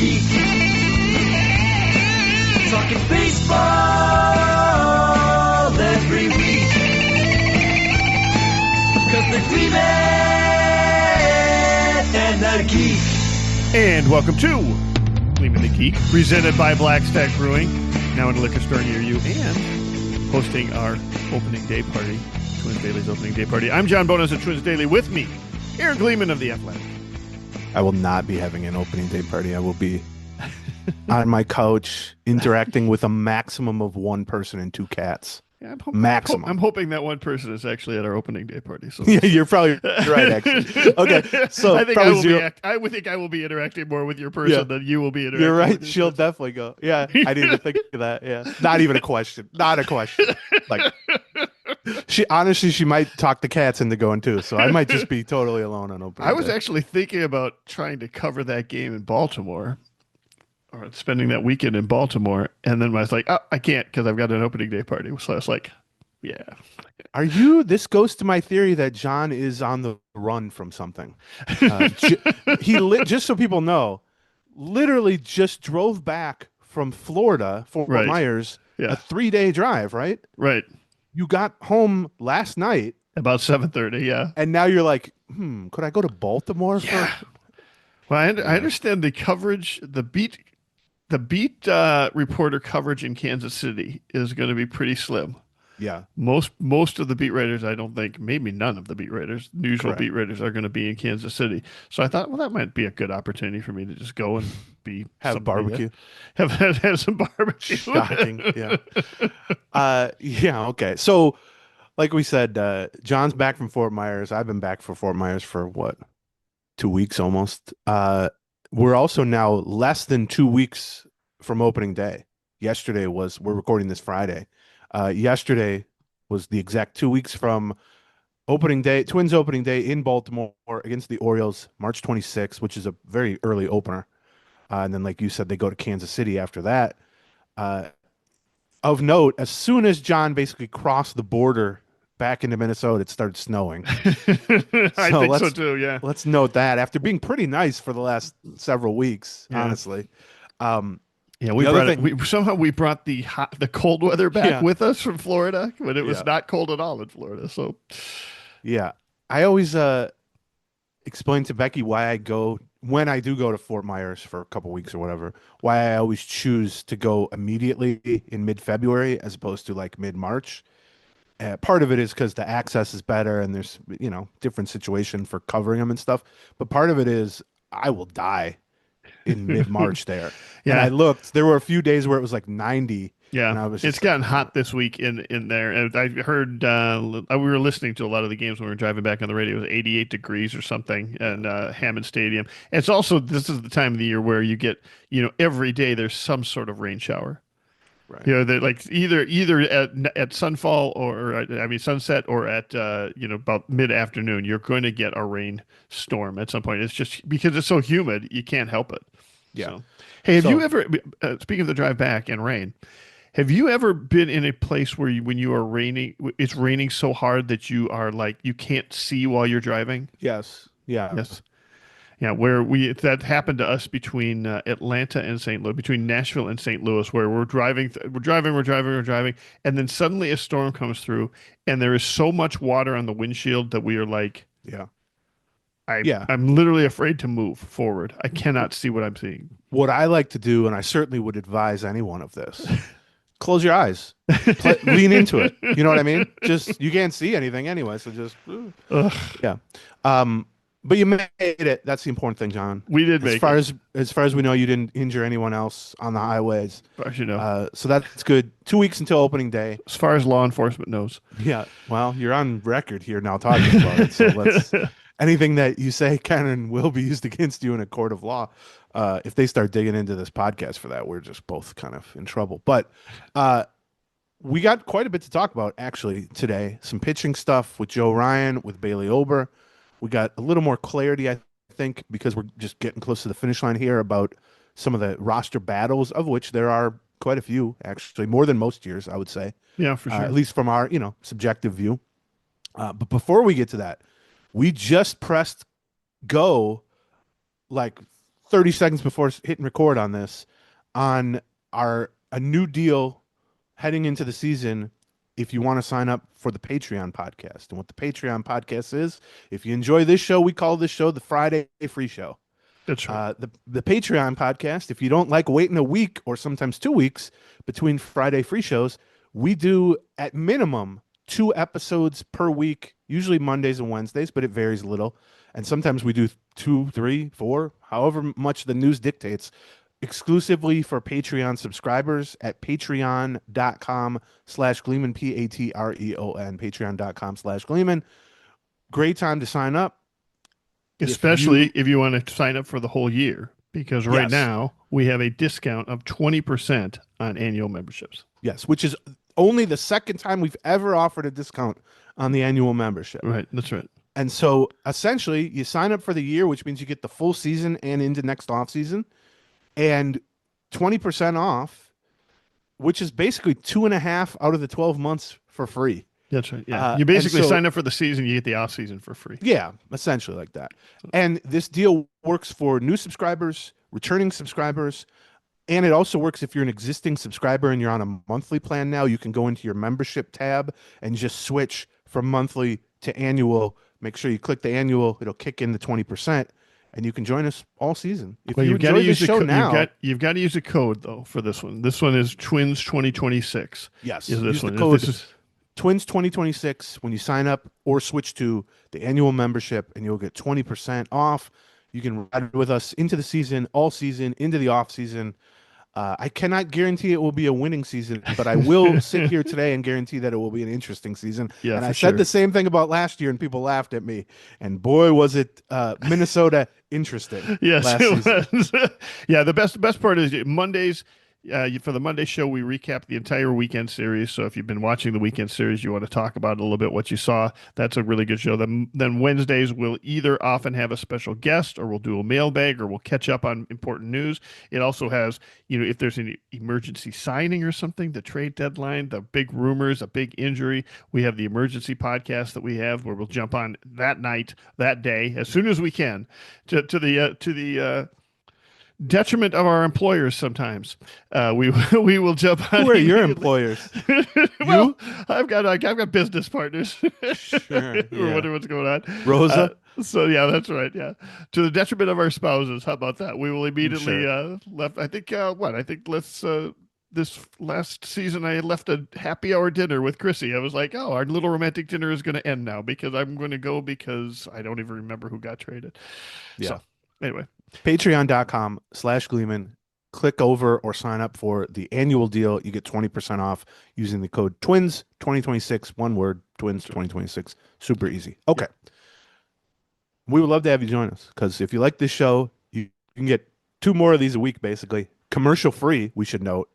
geek. Talking baseball every week. Because they're Cleveland and the Geek. And welcome to Cleveland the Geek, presented by Blackstack Brewing, now in a liquor store near you, and hosting our opening day party, Twins Daily's opening day party. I'm John Bonas of Twins Daily. With me, Aaron Gleeman of The Athletic. I will not be having an opening day party. I will be on my couch interacting with a maximum of one person and two cats. Yeah, maximum. I'm hoping that one person is actually at our opening day party. So yeah, you're probably right, actually. Okay, so I think I will be interacting more with your person than you will be interacting. You're right. With She'll definitely go. Yeah, I didn't even think of that. Yeah, not even a question. Not a question. Like, she might talk the cats into going too. So I might just be totally alone on opening. I was day. actually thinking about trying to cover that game in Baltimore, or spending that weekend in Baltimore, and then I was like, oh, I can't because I've got an opening day party. So I was like, yeah. Are you? This goes to my theory that John is on the run from something. Just so people know, literally just drove back from Florida, Fort Myers, a 3-day drive, right? Right. You got home last night. About 7:30, yeah. And now you're like, could I go to Baltimore? Yeah. Well, I understand the coverage, the beat reporter coverage in Kansas City is going to be pretty slim. Yeah. Most of the beat writers, I don't think, maybe none of the beat writers, usual beat writers are going to be in Kansas City. So I thought, well, that might be a good opportunity for me to just go and have barbecue. Have some barbecue. Shocking. Yeah. Yeah. Okay. So, like we said, John's back from Fort Myers. I've been back for Fort Myers for what, 2 weeks almost. We're also now less than 2 weeks from opening day. We're recording this Friday. Yesterday was the exact 2 weeks from opening day, Twins opening day in Baltimore against the Orioles, March 26th, which is a very early opener. And then, like you said, they go to Kansas City after that. Of note, as soon as John basically crossed the border back into Minnesota, it started snowing. I think so too, yeah. Let's note that after being pretty nice for the last several weeks, honestly. Yeah, we brought the cold weather back with us from Florida when it was not cold at all in Florida. So, yeah, I always explain to Becky why when I do go to Fort Myers for a couple weeks or whatever, why I always choose to go immediately in mid-February as opposed to like mid-March. Part of it is because the access is better and there's different situation for covering them and stuff. But part of it is I will die in mid-March there. Yeah, and I looked. There were a few days where it was like 90. Yeah, and it's gotten hot this week in there. And I heard we were listening to a lot of the games when we were driving back on the radio. It was 88 degrees or something in Hammond Stadium. And it's also, this is the time of the year where you get, every day there's some sort of rain shower. Right. Like either at sunfall or sunset or at about mid-afternoon, you're going to get a rain storm at some point. It's just because it's so humid, you can't help it. Yeah. So, hey, have you ever, speaking of the drive back and rain, have you ever been in a place where when you are raining, it's raining so hard that you are like, you can't see while you're driving? Yes. Yeah. Yes. Yeah, that happened to us between Atlanta and St. Louis, between Nashville and St. Louis, where we're driving, and then suddenly a storm comes through, and there is so much water on the windshield that we are like, I'm literally afraid to move forward. I cannot see what I'm seeing. What I like to do, and I certainly would advise anyone of this, close your eyes, lean into it. You know what I mean? Just, you can't see anything anyway, so just, yeah. But you made it. That's the important thing, John. We did make it. As far as we know, you didn't injure anyone else on the highways. As far as you know. So that's good. 2 weeks until opening day. As far as law enforcement knows. Yeah. Well, you're on record here now talking about it. So anything that you say can and will be used against you in a court of law. If they start digging into this podcast for that, we're just both kind of in trouble. But we got quite a bit to talk about actually today. Some pitching stuff with Joe Ryan, with Bailey Ober. We got a little more clarity, I think, because we're just getting close to the finish line here about some of the roster battles, of which there are quite a few, actually, more than most years, I would say. Yeah, for sure. At least from our, subjective view. But before we get to that, we just pressed go like 30 seconds before hitting record on this, on a new deal heading into the season. If you want to sign up for the Patreon podcast, and what the Patreon podcast is, if you enjoy this show, we call this show the Friday Free Show. That's right. The Patreon podcast, if you don't like waiting a week or sometimes 2 weeks between Friday free shows, we do at minimum 2 episodes per week, usually Mondays and Wednesdays, but it varies a little. And sometimes we do 2, 3, 4, however much the news dictates, exclusively for Patreon subscribers at patreon.com/Gleeman, Patreon, patreon.com/Gleeman. Great time to sign up. Especially if you want to sign up for the whole year, because right Yes. now we have a discount of 20% on annual memberships. Yes, which is only the second time we've ever offered a discount on the annual membership. Right. That's right. And so essentially you sign up for the year, which means you get the full season and into next off season, and 20% off, which is basically 2.5 out of the 12 months for free. That's right. Yeah. You and basically so- sign up for the season, you get the off season for free. Yeah, essentially like that. And this deal works for new subscribers, returning subscribers, and it also works if you're an existing subscriber and you're on a monthly plan now. You can go into your membership tab and just switch from monthly to annual. Make sure you click the annual; it'll kick in the 20%, and you can join us all season. If Well, you you've got to enjoy use this the show code. now, You've got to use a code though for this one. This one is Twins 2026. yes, Is this use one? the code This is- Twins 2026 when you sign up or switch to the annual membership, and you'll get 20% off. You can ride with us into the season, all season, into the off season. I cannot guarantee it will be a winning season, but I will sit here today and guarantee that it will be an interesting season. Yeah, and for I said sure. the same thing about last year, and people laughed at me. And boy, was it Minnesota interesting. Yes, last it season. was. Yeah, the best part is Mondays. For the Monday show, we recap the entire weekend series. So if you've been watching the weekend series, you want to talk about it a little bit, what you saw. That's a really good show. Then Wednesdays, we'll either often have a special guest, or we'll do a mailbag, or we'll catch up on important news. It also has, if there's an emergency signing or something, the trade deadline, the big rumors, a big injury, we have the emergency podcast that we have where we'll jump on that night, that day, as soon as we can, to the detriment of our employers sometimes. We we will jump on. Who are your immediately. employers? Well, I've got business partners. Sure, We're yeah. wondering what's going on. Rosa? So yeah, that's right. Yeah, to the detriment of our spouses. How about that? We will immediately left. I think this last season I left a happy hour dinner with Chrissy. I was like, oh, our little romantic dinner is going to end now because I'm going to go because I don't even remember who got traded. Yeah. So anyway. Patreon.com/Gleeman. Click over or sign up for the annual deal. You get 20% off using the code TWINS 2026. One word, TWINS 2026. Super easy. Okay. We would love to have you join us, because if you like this show, you can get 2 more of these a week, basically. Commercial free, we should note,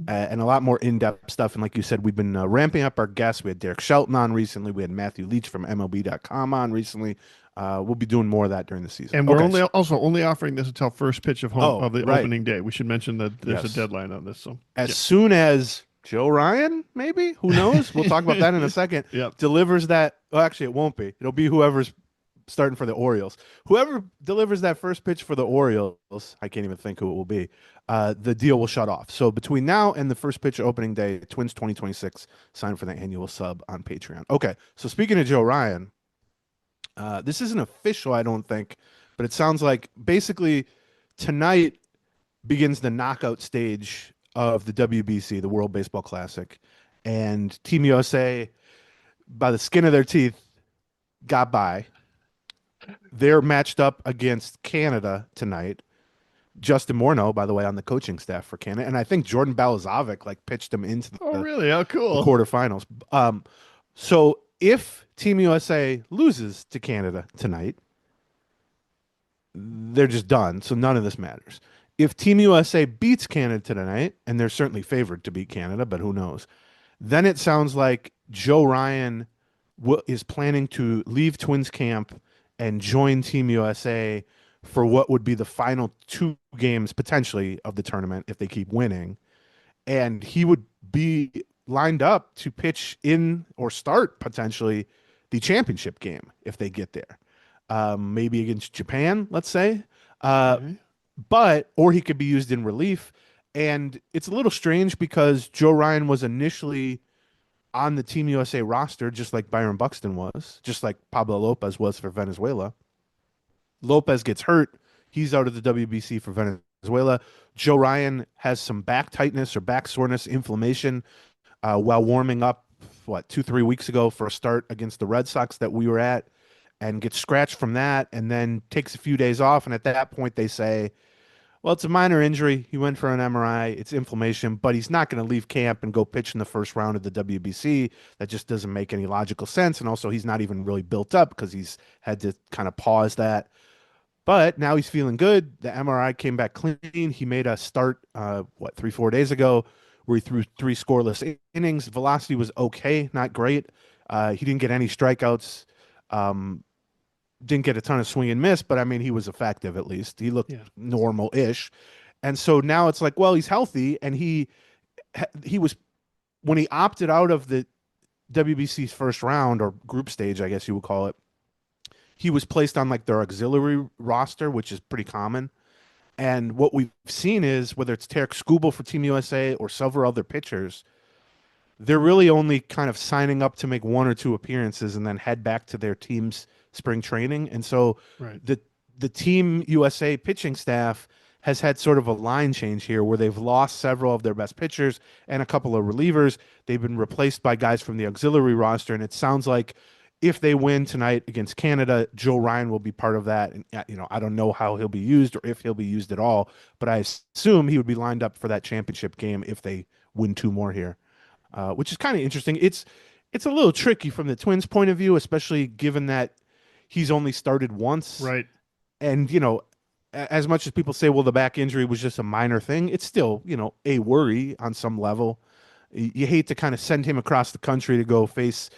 and a lot more in-depth stuff. And like you said, we've been ramping up our guests. We had Derek Shelton on recently. We had Matthew Leach from MLB.com on recently. We'll be doing more of that during the season. And we're only offering this until first pitch of the right. opening day. We should mention that there's Yes. a deadline on this. So As soon as Joe Ryan, maybe, who knows? We'll talk about that in a second. Yep. Delivers that. Well, actually, it won't be. It'll be whoever's starting for the Orioles. Whoever delivers that first pitch for the Orioles, I can't even think who it will be. The deal will shut off. So between now and the first pitch opening day, Twins 2026, sign for the annual sub on Patreon. Okay. So speaking of Joe Ryan, this isn't official, I don't think, but it sounds like basically tonight begins the knockout stage of the WBC, the World Baseball Classic, and Team USA, by the skin of their teeth, got by. They're matched up against Canada tonight. Justin Morneau, by the way, on the coaching staff for Canada, and I think Jordan Balazovic pitched them into the really? How cool. quarterfinals. So if Team USA loses to Canada tonight, they're just done. So none of this matters. If Team USA beats Canada tonight, and they're certainly favored to beat Canada, but who knows, then it sounds like Joe Ryan is planning to leave Twins camp and join Team USA for what would be the final 2 games potentially of the tournament if they keep winning. And he would be lined up to pitch in or start potentially the championship game if they get there. Maybe against Japan, let's say. or he could be used in relief. And it's a little strange because Joe Ryan was initially on the Team USA roster, just like Byron Buxton was, just like Pablo Lopez was for Venezuela. Lopez gets hurt. He's out of the WBC for Venezuela. Joe Ryan has some back tightness or back soreness, inflammation while warming up, 2, 3 weeks ago for a start against the Red Sox that we were at, and gets scratched from that and then takes a few days off. And at that point, they say, well, it's a minor injury. He went for an MRI. It's inflammation, but he's not going to leave camp and go pitch in the first round of the WBC. That just doesn't make any logical sense. And also, he's not even really built up because he's had to kind of pause that. But now he's feeling good. The MRI came back clean. He made a start, 3, 4 days ago, where he threw 3 scoreless innings. Velocity was okay, not great. He didn't get any strikeouts. Didn't get a ton of swing and miss, but I mean, he was effective at least. He looked normal-ish. And so now it's like, well, he's healthy, and he was, when he opted out of the WBC's first round or group stage, I guess you would call it, he was placed on like their auxiliary roster, which is pretty common. And what we've seen is whether it's Tarek Skubal for Team USA or several other pitchers, they're really only kind of signing up to make 1 or 2 appearances and then head back to their team's spring training. And so the Team USA pitching staff has had sort of a line change here where they've lost several of their best pitchers and a couple of relievers. They've been replaced by guys from the auxiliary roster. And it sounds like if they win tonight against Canada, Joe Ryan will be part of that. And, I don't know how he'll be used or if he'll be used at all, but I assume he would be lined up for that championship game if they win 2 more here, which is kind of interesting. It's a little tricky from the Twins' point of view, especially given that he's only started once. Right. And, as much as people say, well, the back injury was just a minor thing, it's still, a worry on some level. You hate to kind of send him across the country to go face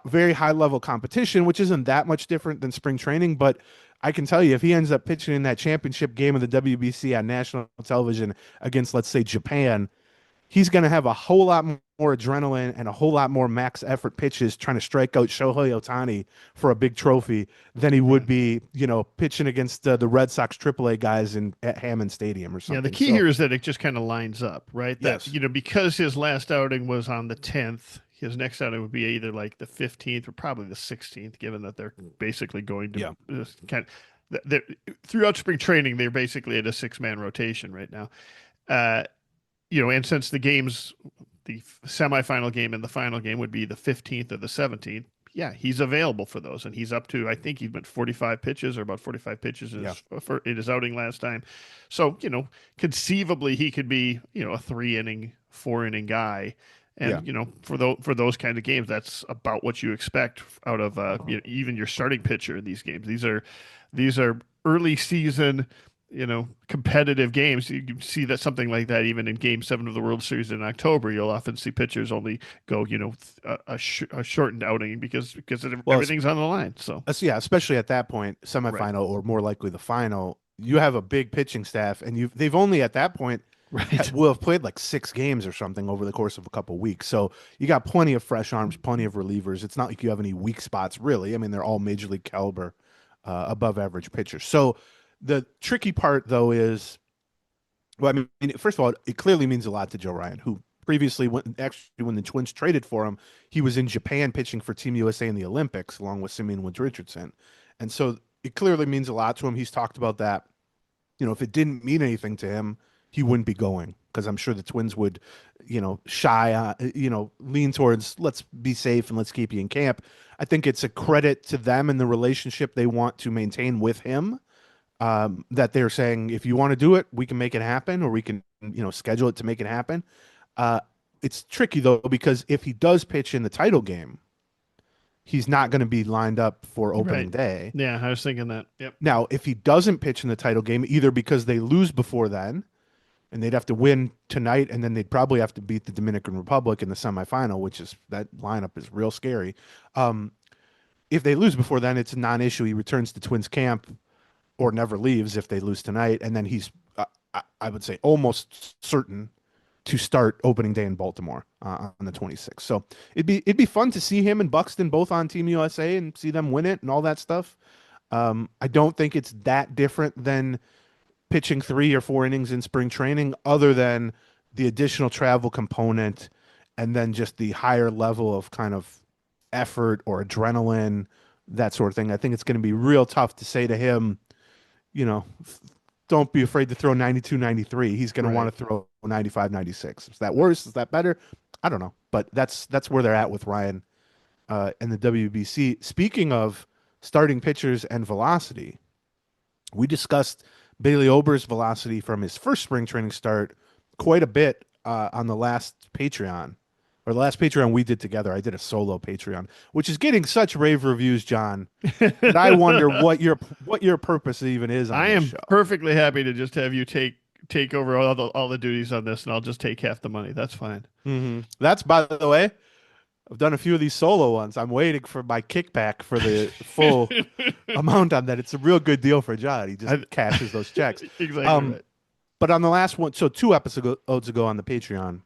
very high level competition, which isn't that much different than spring training. But I can tell you, if he ends up pitching in that championship game of the WBC on national television against, let's say, Japan, he's going to have a whole lot more adrenaline and a whole lot more max effort pitches trying to strike out Shohei Ohtani for a big trophy than he would be, pitching against the Red Sox AAA guys at Hammond Stadium or something. Yeah, the key here is that it just kind of lines up, right? That, Yes. Because his last outing was on the 10th, his next outing would be either like the 15th or probably the 16th, given that they're basically going to throughout spring training, they're basically at a 6-man rotation right now. And since the semifinal game and the final game would be the 15th or the 17th, he's available for those. And he's up to, I think he went 45 pitches or about 45 pitches in his outing last time. So, conceivably he could be, a 3-inning, 4-inning guy. And, for those kind of games, that's about what you expect out of even your starting pitcher in these games. These are early season, competitive games. You can see that something like that even in Game 7 of the World Series in October. You'll often see pitchers only go, a shortened outing because everything's on the line. So especially at that point, semifinal or more likely the final, you have a big pitching staff, and they've only at that point will have played like 6 games or something over the course of a couple of weeks. So you got plenty of fresh arms, plenty of relievers. It's not like you have any weak spots, really. I mean, they're all major league caliber, above average pitchers. So the tricky part, though, is, first of all, it clearly means a lot to Joe Ryan, who previously, when the Twins traded for him, he was in Japan pitching for Team USA in the Olympics, along with Simeon Woods-Richardson. And so it clearly means a lot to him. He's talked about that. If it didn't mean anything to him, he wouldn't be going, because I'm sure the Twins would, lean towards, let's be safe and let's keep you in camp. I think it's a credit to them and the relationship they want to maintain with him, that they're saying, if you want to do it, we can make it happen, or we can, schedule it to make it happen. It's tricky, though, because if he does pitch in the title game, he's not going to be lined up for opening day. Yeah, I was thinking that. Yep. Now, if he doesn't pitch in the title game, either because they lose before then, and they'd have to win tonight, and then they'd probably have to beat the Dominican Republic in the semifinal, that lineup is real scary. If they lose before then, it's a non-issue. He returns to Twins camp or never leaves if they lose tonight, and then he's, I would say, almost certain to start opening day in Baltimore on the 26th. So it'd be fun to see him and Buxton both on Team USA and see them win it and all that stuff. I don't think it's that different than pitching 3 or 4 innings in spring training, other than the additional travel component and then just the higher level of kind of effort or adrenaline, that sort of thing. I think it's going to be real tough to say to him, you know, don't be afraid to throw 92, 93. He's going to want to throw 95, 96. Is that worse? Is that better? I don't know. But that's where they're at with Ryan and the WBC. Speaking of starting pitchers and velocity, we discussed Bailey Ober's velocity from his first spring training start quite a bit on the last Patreon, or the last Patreon we did together. I did a solo Patreon, which is getting such rave reviews, John, that I wonder what your purpose even is on I this am show. perfectly happy to just have you take over all the duties on this, and I'll just take half the money. That's fine. Mm-hmm. That's, by the way, I've done a few of these solo ones. I'm waiting for my kickback for the full amount on that. It's a real good deal for John. He just cashes those checks. Exactly right. But on the last one, so 2 episodes ago on the Patreon,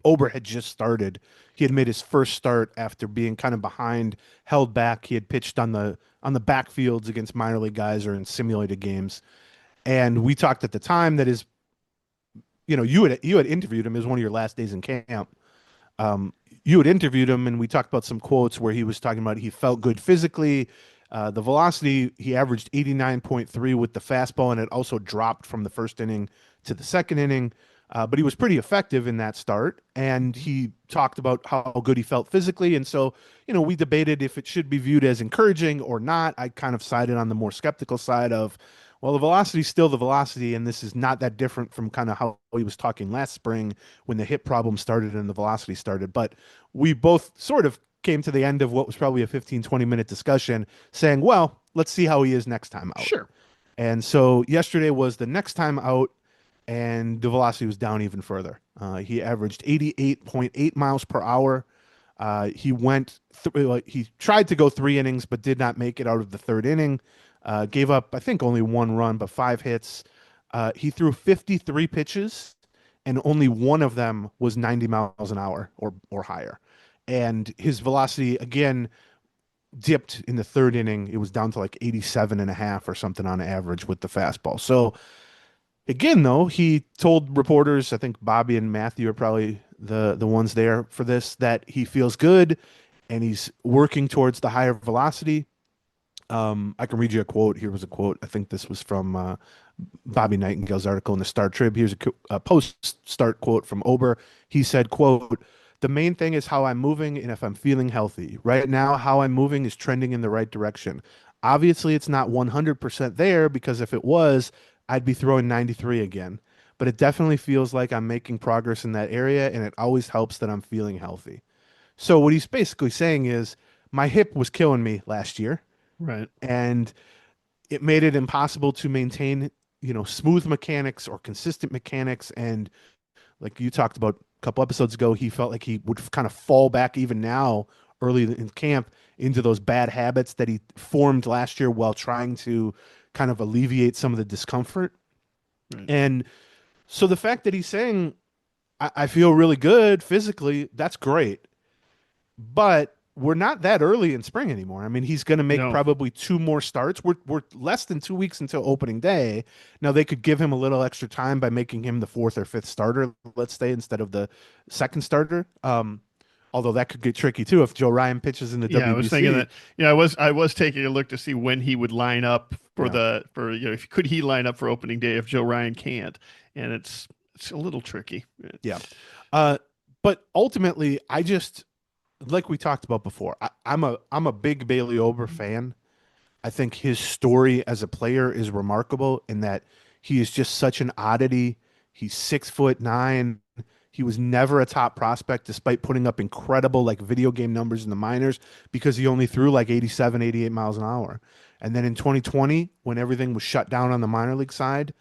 Ober had just started. He had made his first start after being kind of behind, held back. He had pitched on the backfields against minor league guys or in simulated games. And we talked at the time that you had interviewed him. It was one of your last days in camp. You had interviewed him, and we talked about some quotes where he was talking about he felt good physically. The velocity, he averaged 89.3 with the fastball, and it also dropped from the first inning to the second inning. But he was pretty effective in that start, and he talked about how good he felt physically. And so, we debated if it should be viewed as encouraging or not. I kind of sided on the more skeptical side of, well, the velocity is still the velocity, and this is not that different from kind of how he was talking last spring when the hip problem started and the velocity started. But we both sort of came to the end of what was probably a 15, 20-minute discussion saying, well, let's see how he is next time out. Sure. And so yesterday was the next time out, and the velocity was down even further. He averaged 88.8 miles per hour. He tried to go 3 innings, but did not make it out of the third inning. Gave up, I think, only 1 run, but 5 hits. He threw 53 pitches, and only one of them was 90 miles an hour or higher. And his velocity, again, dipped in the third inning. It was down to like 87.5 or something on average with the fastball. So, again, though, he told reporters, I think Bobby and Matthew are probably the ones there for this, that he feels good and he's working towards the higher velocity. I can read you a quote. Here was a quote. I think this was from Bobby Nightingale's article in the Star Trib. Here's a post-start quote from Ober. He said, quote, "The main thing is how I'm moving and if I'm feeling healthy. Right now, how I'm moving is trending in the right direction. Obviously, it's not 100% there because if it was, I'd be throwing 93 again. But it definitely feels like I'm making progress in that area, and it always helps that I'm feeling healthy." So what he's basically saying is, my hip was killing me last year. Right. And it made it impossible to maintain, smooth mechanics or consistent mechanics. And like you talked about a couple episodes ago, he felt like he would kind of fall back even now early in camp into those bad habits that he formed last year while trying to kind of alleviate some of the discomfort. Right. And so the fact that he's saying, I feel really good physically, that's great. But we're not that early in spring anymore. I mean, he's going to make probably 2 more starts. We're less than 2 weeks until opening day. Now, they could give him a little extra time by making him the 4th or 5th starter, let's say, instead of the 2nd starter. Although that could get tricky too if Joe Ryan pitches in the WBC. I was thinking that. I was taking a look to see when he would line up could he line up for opening day if Joe Ryan can't, and it's a little tricky. Yeah. But ultimately, I just, like we talked about before, I'm a big Bailey Ober fan. I think his story as a player is remarkable in that he is just such an oddity. He's 6'9". He was never a top prospect despite putting up incredible video game numbers in the minors because he only threw 87, 88 miles an hour. And then in 2020, when everything was shut down on the minor league side,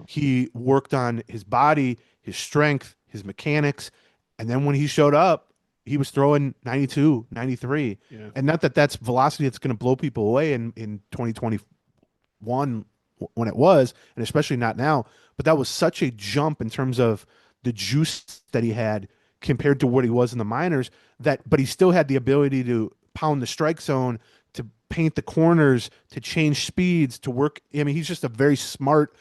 he worked on his body, his strength, his mechanics. And then when he showed up, he was throwing 92, 93. Yeah. And not that that's velocity that's going to blow people away in 2021 when it was, and especially not now. But that was such a jump in terms of the juice that he had compared to what he was in the minors, but he still had the ability to pound the strike zone, to paint the corners, to change speeds, to work. I mean, he's just a very smart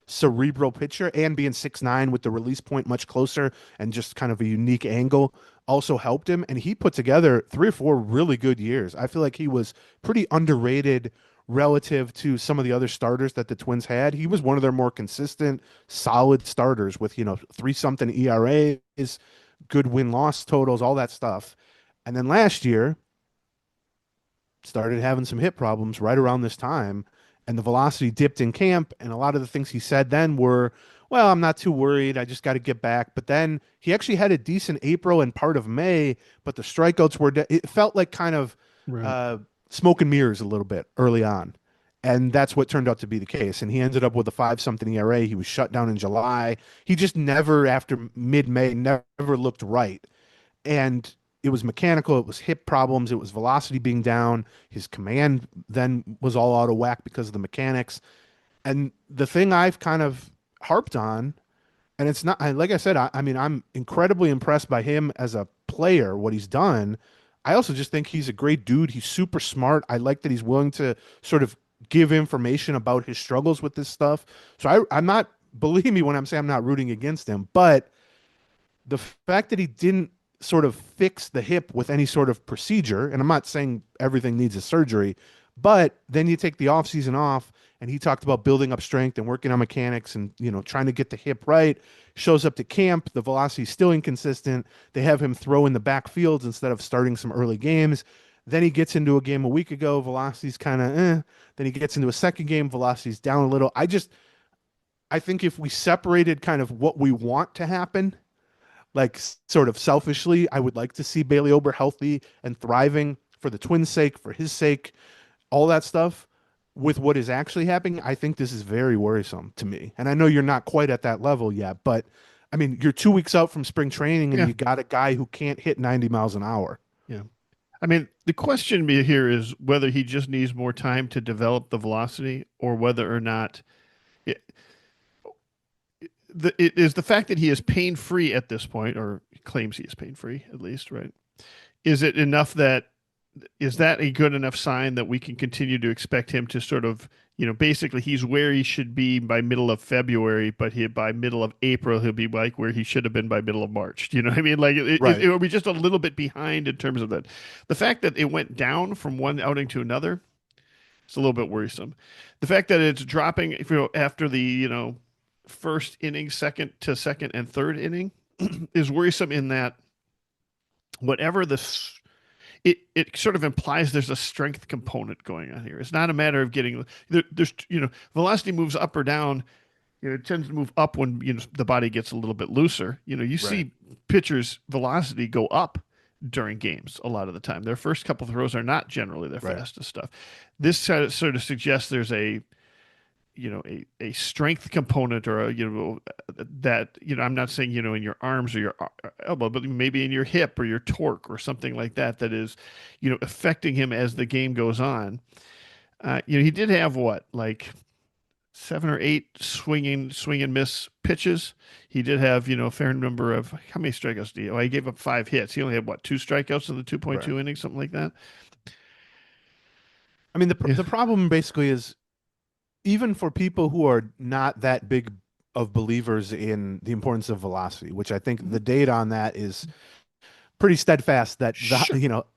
cerebral pitcher, and being 6'9" with the release point much closer and just kind of a unique angle also helped him. And he put together 3 or 4 really good years. I feel like he was pretty underrated relative to some of the other starters that the Twins had. He was one of their more consistent, solid starters with, 3-something ERAs, good win-loss totals, all that stuff. And then last year, started having some hip problems right around this time, and the velocity dipped in camp, and a lot of the things he said then were, well, I'm not too worried, I just got to get back. But then he actually had a decent April and part of May, but the strikeouts were it felt like kind of Right. smoke and mirrors a little bit early on, and that's what turned out to be the case. And he ended up with a 5-something ERA. He was shut down in July. He just never, after mid-May, never looked right. And it was mechanical, it was hip problems, it was velocity being down. His command then was all out of whack because of the mechanics. And the thing I've kind of harped on, and it's not, like I said, I mean, I'm incredibly impressed by him as a player, what he's done. I also just think he's a great dude. He's super smart. I like that he's willing to sort of give information about his struggles with this stuff. So I'm not, believe me when I'm saying I'm not rooting against him, but the fact that he didn't sort of fix the hip with any sort of procedure, and I'm not saying everything needs a surgery, but then you take the offseason off, and he talked about building up strength and working on mechanics and, trying to get the hip right. Shows up to camp, the velocity is still inconsistent. They have him throw in the backfields instead of starting some early games. Then he gets into a game a week ago, velocity's kind of Then he gets into a second game, velocity's down a little. I think if we separated kind of what we want to happen, like sort of selfishly, I would like to see Bailey Ober healthy and thriving for the Twins' sake, for his sake, all that stuff. With what is actually happening, I think this is very worrisome to me. And I know you're not quite at that level yet, but I mean, you're 2 weeks out from spring training and Yeah. you got a guy who can't hit 90 miles an hour. Yeah. I mean, the question here is whether he just needs more time to develop the velocity or whether or not it, it is the fact that he is pain free at this point, or claims he is pain free at least, right? Is it enough that is that a good enough sign that we can continue to expect him to sort of, basically he's where he should be by middle of February, but by middle of April, he'll be like where he should have been by middle of March. Do you know what I mean? Like Right. it will be just a little bit behind in terms of that. The fact that it went down from one outing to another, it's a little bit worrisome. The fact that it's dropping, after the, first inning, second and third inning is worrisome in that whatever it sort of implies there's a strength component going on here. It's not a matter of getting there's velocity moves up or down. It tends to move up when the body gets a little bit looser. You see pitchers' velocity go up during games a lot of the time. Their first couple throws are not generally their fastest stuff. This sort of suggests there's a strength component, or that I'm not saying in your arms or your elbow, but maybe in your hip or your torque or something like that is affecting him as the game goes on. He did have like 7 or 8 swing and miss pitches. He did have a fair number of, how many strikeouts did he? He gave up 5 hits. He only had 2 strikeouts in the 2.2 innings, something like that. I mean, the problem basically is, even for people who are not that big of believers in the importance of velocity, which I think the data on that is pretty steadfast, that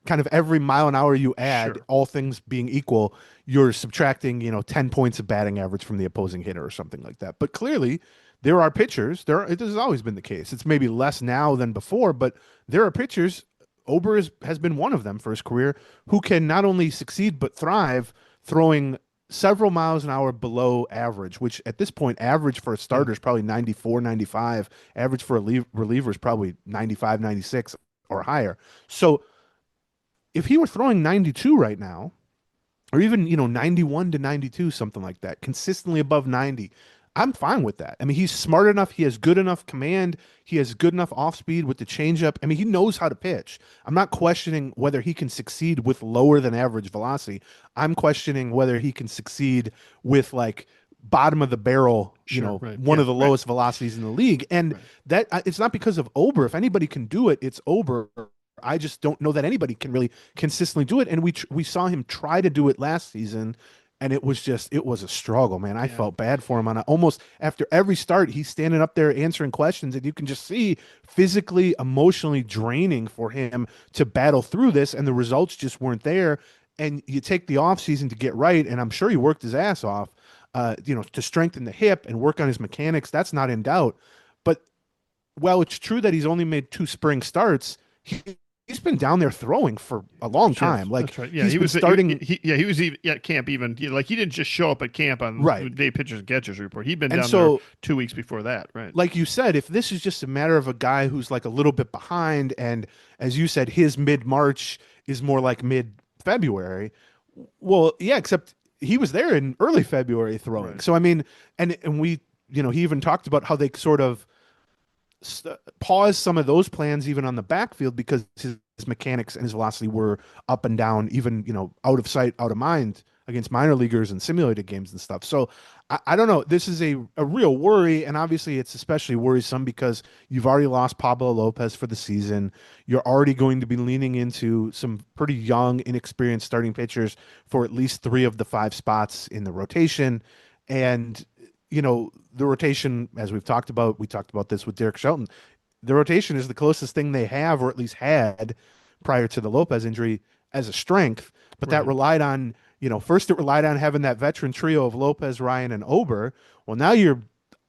kind of every mile an hour you add, all things being equal, you're subtracting 10 points of batting average from the opposing hitter or something like that. But clearly there are pitchers, it has always been the case. It's maybe less now than before, but there are pitchers, Ober has been one of them for his career, who can not only succeed but thrive throwing several miles an hour below average, which at this point, average for a starter is probably 94, 95. Average for a reliever is probably 95, 96 or higher. So if he were throwing 92 right now, or even, 91 to 92, something like that, consistently above 90, I'm fine with that. I mean, he's smart enough. He has good enough command. He has good enough off speed with the changeup. I mean, he knows how to pitch. I'm not questioning whether he can succeed with lower than average velocity. I'm questioning whether he can succeed with like bottom of the barrel, one of the lowest velocities in the league. And that it's not because of Ober. If anybody can do it, it's Ober. I just don't know that anybody can really consistently do it. And we saw him try to do it last season, and it was a struggle, man. I Yeah. felt bad for him. On almost after every start, he's standing up there answering questions, and you can just see physically, emotionally draining for him to battle through this, and the results just weren't there. And you take the off season to get right, and I'm sure he worked his ass off, to strengthen the hip and work on his mechanics. That's not in doubt. But while it's true that he's only made 2 spring starts, he's been down there throwing for a long time. Like, that's right. Yeah, he's he been was starting. he was even at camp. Even like he didn't just show up at camp on Right. the day pitchers and catchers report. He'd been And down so, there 2 weeks before that, right? like you said, if this is just a matter of a guy who's like a little bit behind, and as you said, his mid March is more like mid February. Well, yeah, except he was there in early February throwing. Right. So I mean, and we, he even talked about how they sort of pause some of those plans even on the backfield because his mechanics and his velocity were up and down, even out of sight, out of mind against minor leaguers and simulated games and stuff. So I don't know. This is a real worry, and obviously it's especially worrisome because you've already lost Pablo Lopez for the season. You're already going to be leaning into some pretty young, inexperienced starting pitchers for at least 3 of the 5 spots in the rotation, and the rotation, as we talked about this with Derek Shelton. The rotation is the closest thing they have, or at least had, prior to the Lopez injury as a strength. But that relied on, first it relied on having that veteran trio of Lopez, Ryan, and Ober. Well, now you're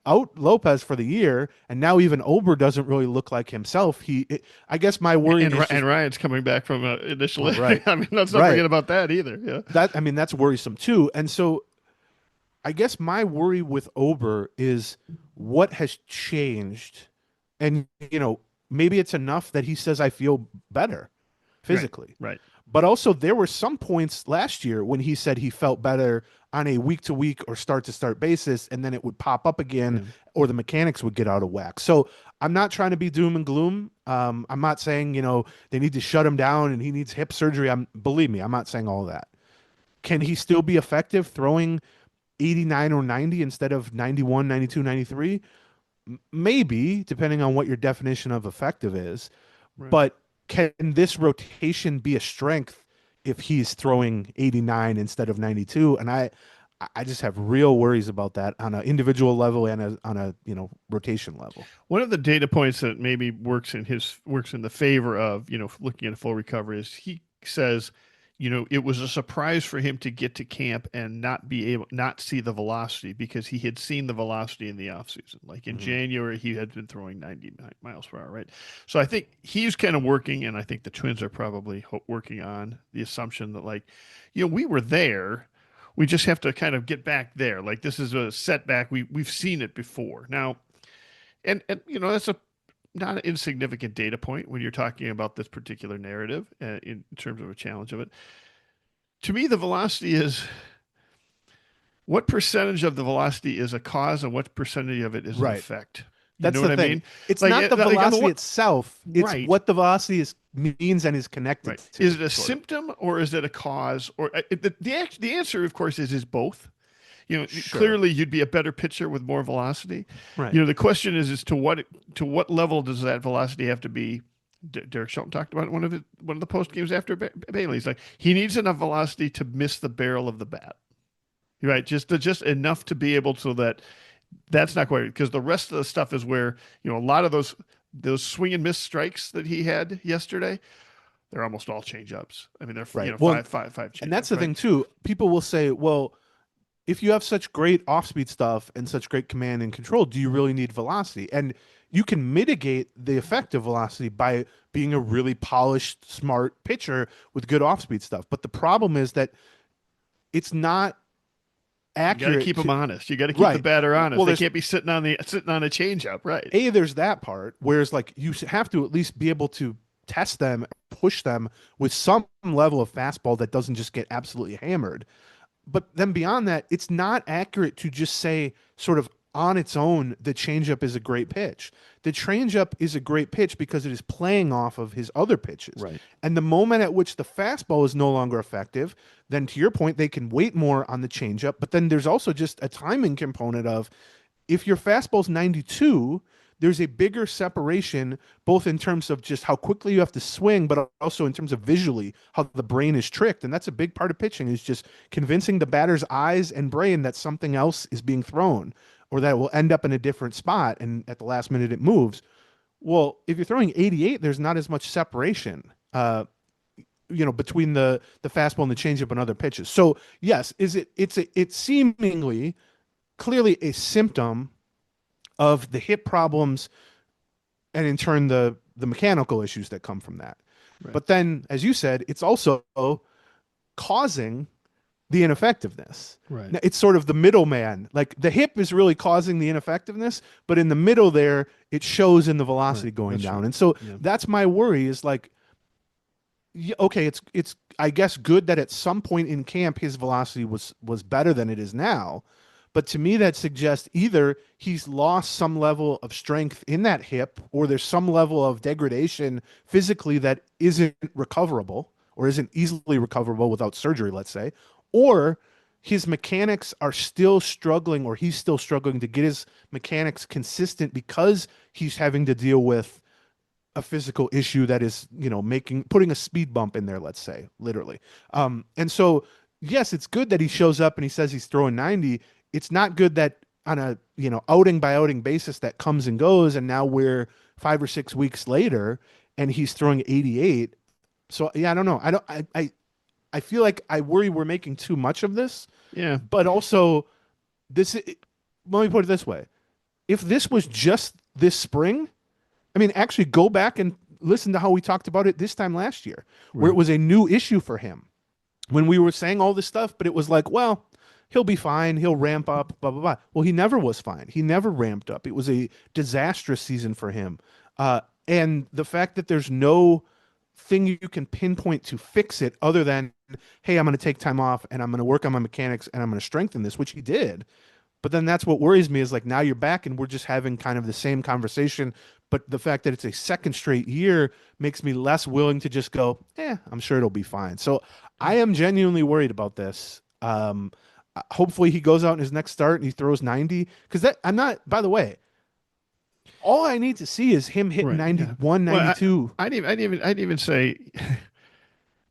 out Lopez for the year, and now even Ober doesn't really look like himself. I guess my worry and Ryan's coming back from initial. Well, right. I mean, let's not forget about that either. Yeah, that's worrisome too. And so, I guess my worry with Ober is what has changed. And, maybe it's enough that he says, I feel better physically. Right. But also, there were some points last year when he said he felt better on a week-to-week or start-to-start basis, and then it would pop up again, or the mechanics would get out of whack. So I'm not trying to be doom and gloom. I'm not saying, they need to shut him down and he needs hip surgery. Believe me, I'm not saying all that. Can he still be effective throwing 89 or 90 instead of 91, 92, 93? Maybe, depending on what your definition of effective is. Right. But can this rotation be a strength if he's throwing 89 instead of 92? And I just have real worries about that on an individual level and on a rotation level. One of the data points that maybe works in the favor of looking at a full recovery is he says, it was a surprise for him to get to camp and not see the velocity because he had seen the velocity in the offseason. Like in January, he had been throwing 90 miles per hour, right? So I think he's kind of working, and I think the Twins are probably working on the assumption that, we were there. We just have to kind of get back there. Like, this is a setback. We've seen it before. Now, and that's not an insignificant data point when you're talking about this particular narrative in terms of a challenge of it. To me, the velocity is what percentage of the velocity is a cause and what percentage of it is an effect. That's the thing. I mean? It's not the velocity itself. It's what the velocity means and is connected to. Is it a symptom or is it a cause? Or the answer, of course, is both. Clearly you'd be a better pitcher with more velocity. Right. The question is to what level does that velocity have to be? Derek Shelton talked about it one of the post games after Bailey. He's like, he needs enough velocity to miss the barrel of the bat. Right. Just enough to be able so that's not quite, because the rest of the stuff is where, a lot of those swing and miss strikes that he had yesterday, they're almost all change ups. I mean, they're five change. And that's the thing too. People will say, well, if you have such great off-speed stuff and such great command and control, do you really need velocity? And you can mitigate the effect of velocity by being a really polished, smart pitcher with good off-speed stuff. But the problem is that it's not accurate. You got to keep them honest. You got to keep the batter honest. Well, they can't be sitting on a changeup, right? There's that part. Whereas, you have to at least be able to test them, push them with some level of fastball that doesn't just get absolutely hammered. But then beyond that, it's not accurate to just say sort of on its own, the changeup is a great pitch. The changeup is a great pitch because it is playing off of his other pitches. Right. And the moment at which the fastball is no longer effective, then to your point, they can wait more on the changeup. But then there's also just a timing component of if your fastball's 92, there's a bigger separation, both in terms of just how quickly you have to swing, but also in terms of visually how the brain is tricked. And that's a big part of pitching, is just convincing the batter's eyes and brain that something else is being thrown, or that it will end up in a different spot, and at the last minute it moves. Well, if you're throwing 88, there's not as much separation, between the fastball and the changeup and other pitches. So yes, it's seemingly clearly a symptom of the hip problems, and in turn the mechanical issues that come from that. Right. But then, as you said, it's also causing the ineffectiveness. Right. Now, it's sort of the middleman. Like the hip is really causing the ineffectiveness, but in the middle there, it shows in the velocity Right. going That's down. right. And so Yeah. that's my worry, is like, okay, it's I guess good that at some point in camp his velocity was better than it is now. But to me, that suggests either he's lost some level of strength in that hip, or there's some level of degradation physically that isn't recoverable, or isn't easily recoverable without surgery, let's say, or his mechanics are still struggling, or he's still struggling to get his mechanics consistent because he's having to deal with a physical issue that is, putting a speed bump in there, let's say, literally. And so, yes, it's good that he shows up and he says he's throwing 90. It's not good that on a, outing by outing basis that comes and goes, and now we're 5 or 6 weeks later and he's throwing 88. So yeah, I don't know. I feel like I worry we're making too much of this. Yeah. But also, let me put it this way. If this was just this spring, I mean, actually go back and listen to how we talked about it this time last year, where it was a new issue for him, when we were saying all this stuff, but it was like, well, he'll be fine. He'll ramp up, blah, blah, blah. Well, he never was fine. He never ramped up. It was a disastrous season for him. And the fact that there's no thing you can pinpoint to fix it other than, hey, I'm going to take time off and I'm going to work on my mechanics and I'm going to strengthen this, which he did. But then that's what worries me, is like, now you're back and we're just having kind of the same conversation. But the fact that it's a second straight year makes me less willing to just go, I'm sure it'll be fine. So I am genuinely worried about this. Hopefully he goes out in his next start and he throws 90, because I'm not, by the way, all I need to see is him hit Right, 91, yeah. Well, 92. I'd even say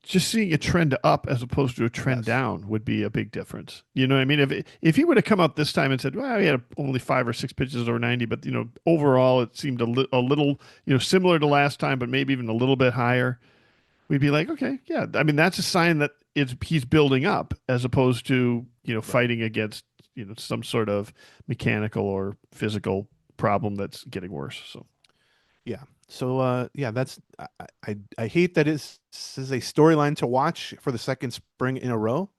just seeing a trend up as opposed to a trend Yes. down would be a big difference. You know what I mean? If he would have come out this time and said, well, he had only 5 or 6 pitches over 90, but overall it seemed a little similar to last time, but maybe even a little bit higher, we'd be like, okay, yeah. I mean, that's a sign that he's building up, as opposed to fighting against some sort of mechanical or physical problem that's getting worse. So Yeah. So that's I hate that this is a storyline to watch for the second spring in a row,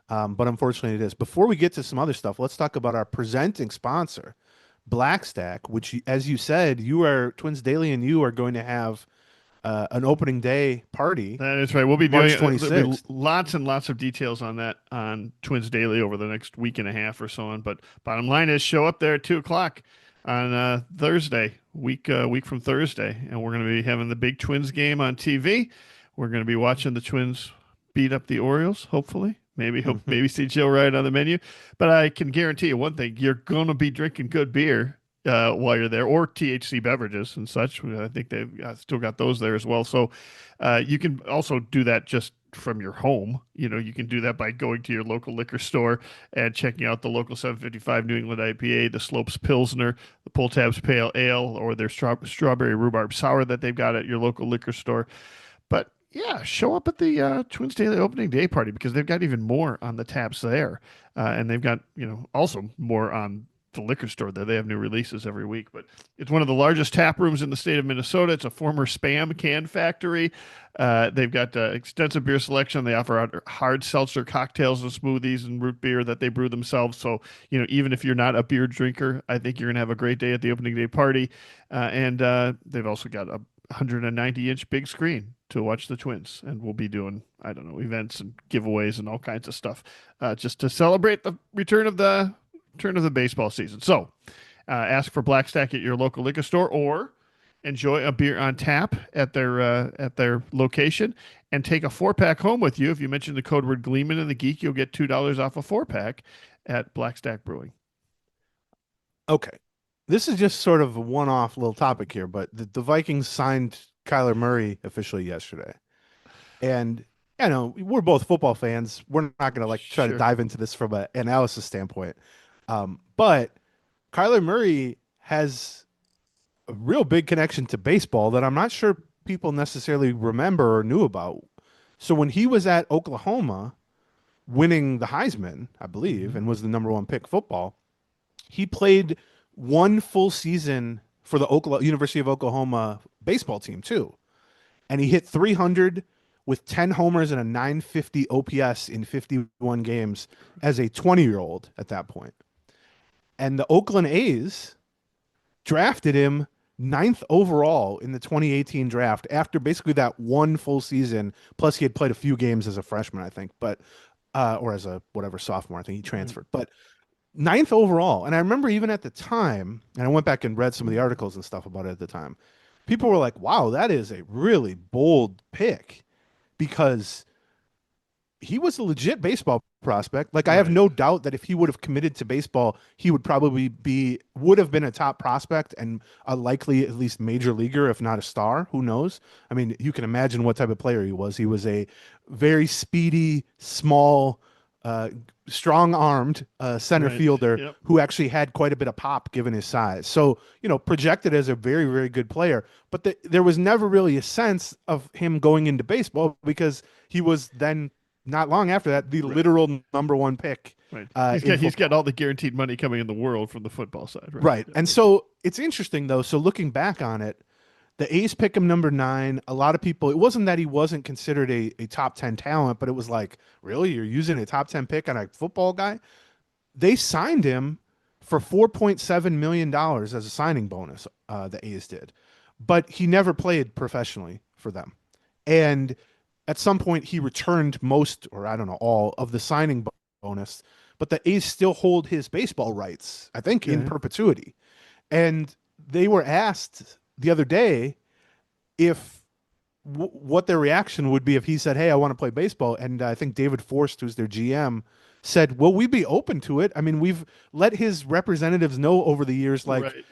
but unfortunately it is. Before we get to some other stuff, let's talk about our presenting sponsor, Blackstack, which, as you said, Twins Daily and you are going to have an opening day party. that is right. We'll be March doing there'll be 26th. lots and lots of details on that on Twins Daily over the next week and a half or so on. But bottom line is, show up there at 2:00 on Thursday, week from Thursday, and we're going to be having the big Twins game on TV. We're going to be watching the Twins beat up the Orioles, hopefully. Maybe see Joe Wright on the menu. But I can guarantee you one thing: you're going to be drinking good beer while you're there, or THC beverages and such. I think they've still got those there as well. So you can also do that just from your home. You can do that by going to your local liquor store and checking out the local 755 New England IPA, the Slopes Pilsner, the Pull Tabs Pale Ale, or their strawberry rhubarb sour that they've got at your local liquor store. But yeah, show up at the Twins Daily opening day party, because they've got even more on the taps there, and they've got also more on the liquor store there. They have new releases every week, but it's one of the largest tap rooms in the state of Minnesota. It's a former Spam can factory. They've got extensive beer selection. They offer hard seltzer cocktails and smoothies and root beer that they brew themselves. So, even if you're not a beer drinker, I think you're going to have a great day at the opening day party. And they've also got a 190-inch big screen to watch the Twins, and we'll be doing, I don't know, events and giveaways and all kinds of stuff just to celebrate the return of the baseball season. So ask for Blackstack at your local liquor store, or enjoy a beer on tap at their location, and take a 4-pack home with you. If you mention the code word Gleeman and the Geek, you'll get $2 off a 4-pack at Blackstack Brewing. Okay. this is just sort of a one-off little topic here, but the Vikings signed Kyler Murray officially yesterday. And we're both football fans. We're not going to like try to Sure. dive into this from an analysis standpoint. But Kyler Murray has a real big connection to baseball that I'm not sure people necessarily remember or knew about. So when he was at Oklahoma winning the Heisman, I believe, and was the number one pick football, he played one full season for the University of Oklahoma baseball team too. And he hit 300 with 10 homers and a 950 OPS in 51 games as a 20-year-old at that point. And the Oakland A's drafted him ninth overall in the 2018 draft after basically that one full season. Plus, he had played a few games as a freshman, I think, but or as a whatever sophomore. I think he transferred, but ninth overall. And I remember even at the time, and I went back and read some of the articles and stuff about it at the time. People were like, "Wow, that is a really bold pick," because he was a legit baseball prospect. Like I have Right. no doubt that if he would have committed to baseball, he would probably would have been a top prospect and a likely at least major leaguer, if not a star. Who knows? I mean, you can imagine what type of player he was. He was a very speedy, small, strong-armed center Right. fielder Yep. who actually had quite a bit of pop given his size. So, projected as a very, very good player. But there was never really a sense of him going into baseball because he was then not long after that, the Right. literal number one pick. Right. In He's got football. all the guaranteed money coming in the world from the football side. Right. Right. And so it's interesting, though. So looking back on it, the A's pick him number 9. A lot of people, it wasn't that he wasn't considered a top 10 talent, but it was like, really? You're using a top 10 pick on a football guy? They signed him for $4.7 million as a signing bonus, the A's did. But he never played professionally for them. And at some point, he returned most, or I don't know, all of the signing bonus, but the A's still hold his baseball rights, I think, in Okay. perpetuity. And they were asked the other day if what their reaction would be if he said, "Hey, I want to play baseball." And I think David Forst, who's their GM, said, "Well, we'd be open to it. I mean, we've let his representatives know over the years, like, Right.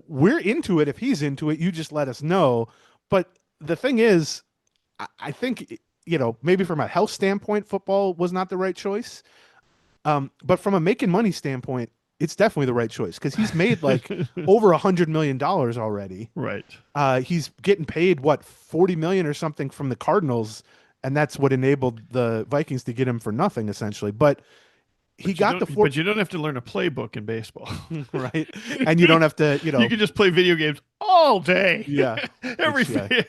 we're into it. If he's into it, you just let us know." But the thing is, I think, maybe from a health standpoint, football was not the right choice. But from a making money standpoint, it's definitely the right choice because he's made like over $100 million already. Right. He's getting paid what 40 million or something from the Cardinals, and that's what enabled the Vikings to get him for nothing essentially. But he got the But you don't have to learn a playbook in baseball. right, and you don't have to, You can just play video games all day. Yeah. Everything.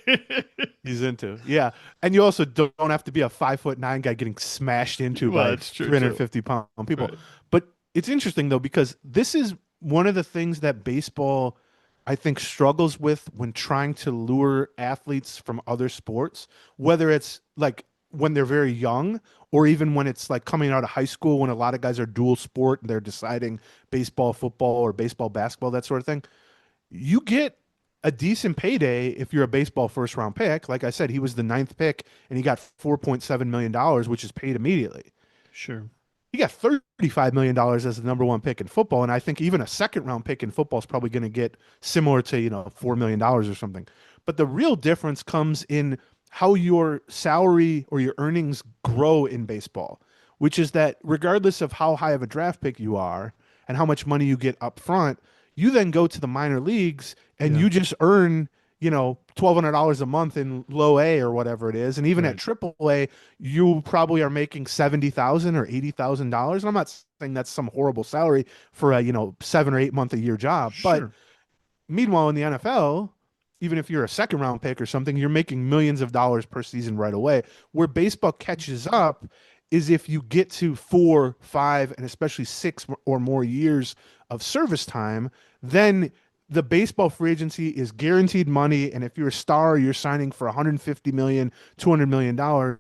He's into. Yeah. And you also don't have to be a 5'9" guy getting smashed into Well, by that's true, 350-pound people. Right. But it's interesting though, because this is one of the things that baseball, I think, struggles with when trying to lure athletes from other sports, whether it's like when they're very young or even when it's like coming out of high school when a lot of guys are dual sport and they're deciding baseball, football, or baseball, basketball, that sort of thing. You get a decent payday if you're a baseball first round pick. Like I said, he was the 9th pick and he got $4.7 million, which is paid immediately. Sure. He got $35 million as the number one pick in football. And I think even a second round pick in football is probably going to get similar to, $4 million or something. But the real difference comes in how your salary or your earnings grow in baseball, which is that regardless of how high of a draft pick you are and how much money you get up front, you then go to the minor leagues and you just earn, $1,200 a month in low A or whatever it is. And even at triple A, you probably are making $70,000 or $80,000. And I'm not saying that's some horrible salary for a, 7 or 8 month a year job. Sure. But meanwhile, in the NFL, even if you're a second round pick or something, you're making millions of dollars per season right away. Where baseball catches up is if you get to 4, 5, and especially 6 or more years of service time, then the baseball free agency is guaranteed money. And if you're a star, you're signing for $150 million, $200 million,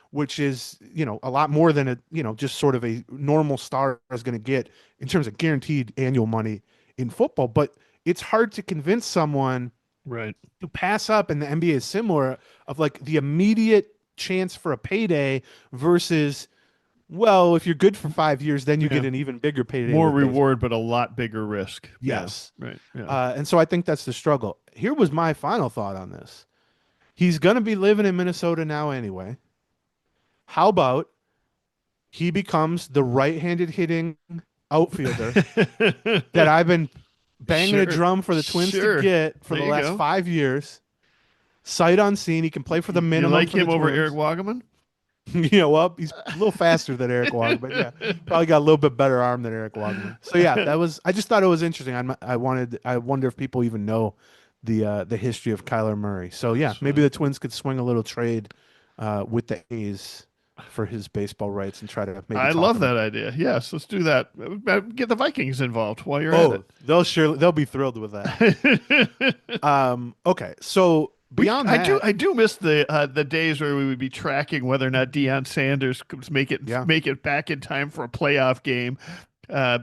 which is, a lot more than just sort of a normal star is going to get in terms of guaranteed annual money in football. But it's hard to convince someone Right. to pass up, and the NBA is similar, of like the immediate chance for a payday versus Well, if you're good for 5 years, then you Yeah. get an even bigger payday. More with baseball. reward, but a lot bigger risk. Yes. Yeah. Right. Yeah. And so I think that's the struggle. Here was my final thought on this. He's going to be living in Minnesota now anyway. How about he becomes the right-handed hitting outfielder that I've been banging a Sure. drum for the Twins to Sure. get for There the you last go. 5 years? Sight unseen. He can play for the You minimum like for the him over Twins. Eric Wagaman? Well, he's a little faster than Eric Wagman, but yeah, probably got a little bit better arm than Eric Wagman. So yeah, that was. I just thought it was interesting. I wonder if people even know the history of Kyler Murray. So yeah, maybe the Twins could swing a little trade with the A's for his baseball rights and try to maybe. I talk love him. that idea. Yes, let's do that. Get the Vikings involved while you're Oh, at they'll be thrilled with that. it. Okay, so beyond that, I do miss the days where we would be tracking whether or not Deion Sanders could make it back in time for a playoff game.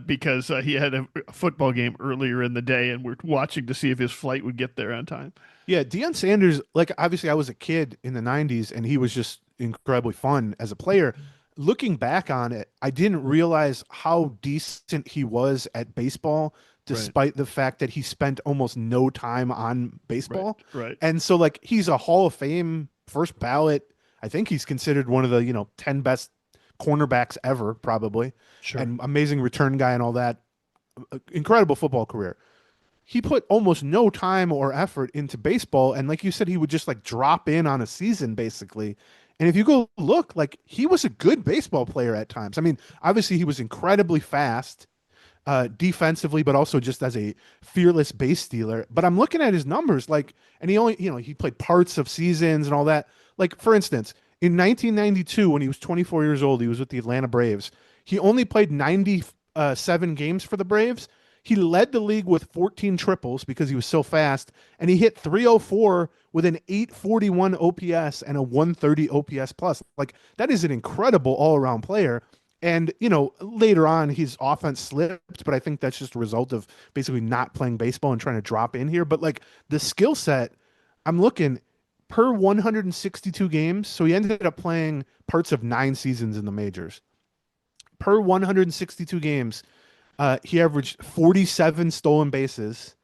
Because he had a football game earlier in the day, and we're watching to see if his flight would get there on time. Yeah, Deion Sanders, like obviously I was a kid in the 90s and he was just incredibly fun as a player. Looking back on it, I didn't realize how decent he was at baseball despite the fact that he spent almost no time on baseball. Right. And so like he's a Hall of Fame first ballot. I think he's considered one of the, 10 best cornerbacks ever probably. Sure. And amazing return guy and all that. Incredible football career. He put almost no time or effort into baseball. And like you said, he would just like drop in on a season basically. And if you go look, like he was a good baseball player at times. I mean, obviously he was incredibly fast defensively, but also just as a fearless base stealer. But I'm looking at his numbers, like, and he only, he played parts of seasons and all that. Like, for instance, in 1992, when he was 24 years old, he was with the Atlanta Braves. He only played 97 games for the Braves. He led the league with 14 triples because he was so fast, and he hit 304 with an 841 OPS and a 130 OPS plus. Like, that is an incredible all-around player. And, later on, his offense slipped, but I think that's just a result of basically not playing baseball and trying to drop in here. But, like, the skill set, I'm looking per 162 games. So he ended up playing parts of 9 seasons in the majors. Per 162 games, he averaged 47 stolen bases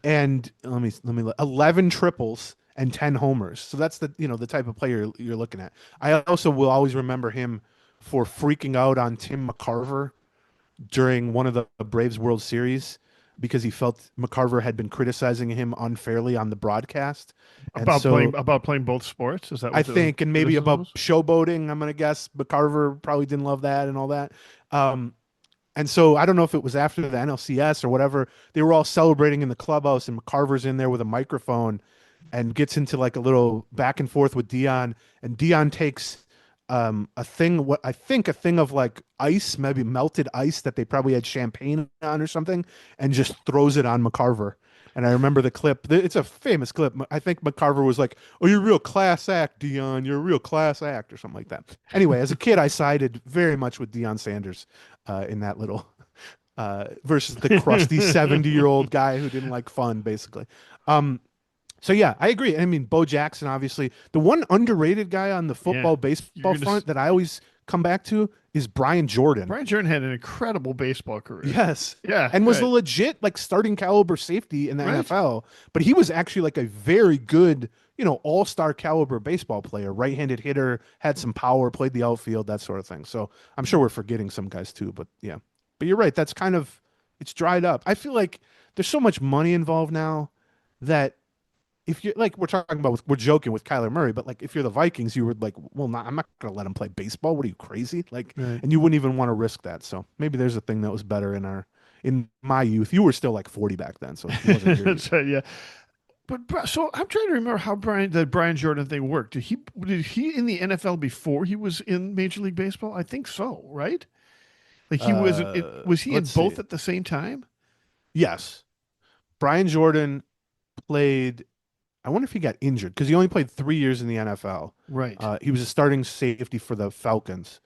and let me 11 triples and 10 homers. So that's the type of player you're looking at. I also will always remember him for freaking out on Tim McCarver during one of the Braves World Series because he felt McCarver had been criticizing him unfairly on the broadcast. About playing both sports. Is that what I think, and maybe about was? showboating. I'm gonna guess McCarver probably didn't love that and all that. And so I don't know if it was after the NLCS or whatever. They were all celebrating in the clubhouse, and McCarver's in there with a microphone, and gets into like a little back and forth with Dion. And Dion takes a thing of like ice, maybe melted ice that they probably had champagne on or something, and just throws it on McCarver. And I remember the clip. It's a famous clip. I think McCarver was like, "Oh, you're a real class act, Dion. You're a real class act," or something like that. Anyway, as a kid, I sided very much with Deion Sanders in that little versus the crusty 70-year-old guy who didn't like fun, basically. So yeah, I agree. I mean, Bo Jackson, obviously, the one underrated guy on the baseball front that I always come back to is Brian Jordan. Brian Jordan had an incredible baseball career. Yes. Yeah. And was a legit like starting caliber safety in the NFL, but he was actually like a very good, all-star caliber baseball player, right-handed hitter, had some power, played the outfield, that sort of thing. So I'm sure we're forgetting some guys too, but yeah. But you're right, that's it's dried up. I feel like there's so much money involved now that if you're like we're joking with Kyler Murray, but like if you're the Vikings, you would like, well, I'm not going to let him play baseball. What are you, crazy? Like, and you wouldn't even want to risk that. So maybe there's a thing that was better in my youth. You were still like 40 back then, so it wasn't your youth. Yeah. But so I'm trying to remember how the Brian Jordan thing worked. Did he in the NFL before he was in Major League Baseball? I think so, right? Like he was he in both at the same time? Yes. Brian Jordan played. I wonder if he got injured because he only played 3 years in the NFL. Right. He was a starting safety for the Falcons.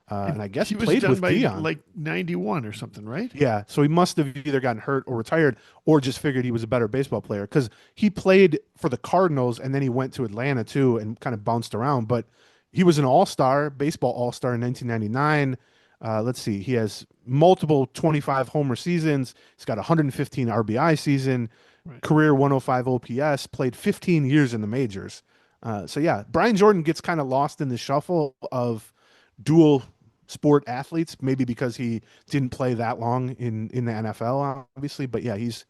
And I guess he was played done with by Deion. like 91 or something, right? Yeah. So he must have either gotten hurt or retired or just figured he was a better baseball player because he played for the Cardinals and then he went to Atlanta too and kind of bounced around. But he was an all-star, baseball all-star in 1999. Let's see. He has multiple 25 homer seasons. He's got 115 RBI season, Right. career 105 OPS, played 15 years in the majors. So yeah, Brian Jordan gets kind of lost in the shuffle of dual sport athletes, maybe because he didn't play that long in the NFL, obviously. But yeah, he's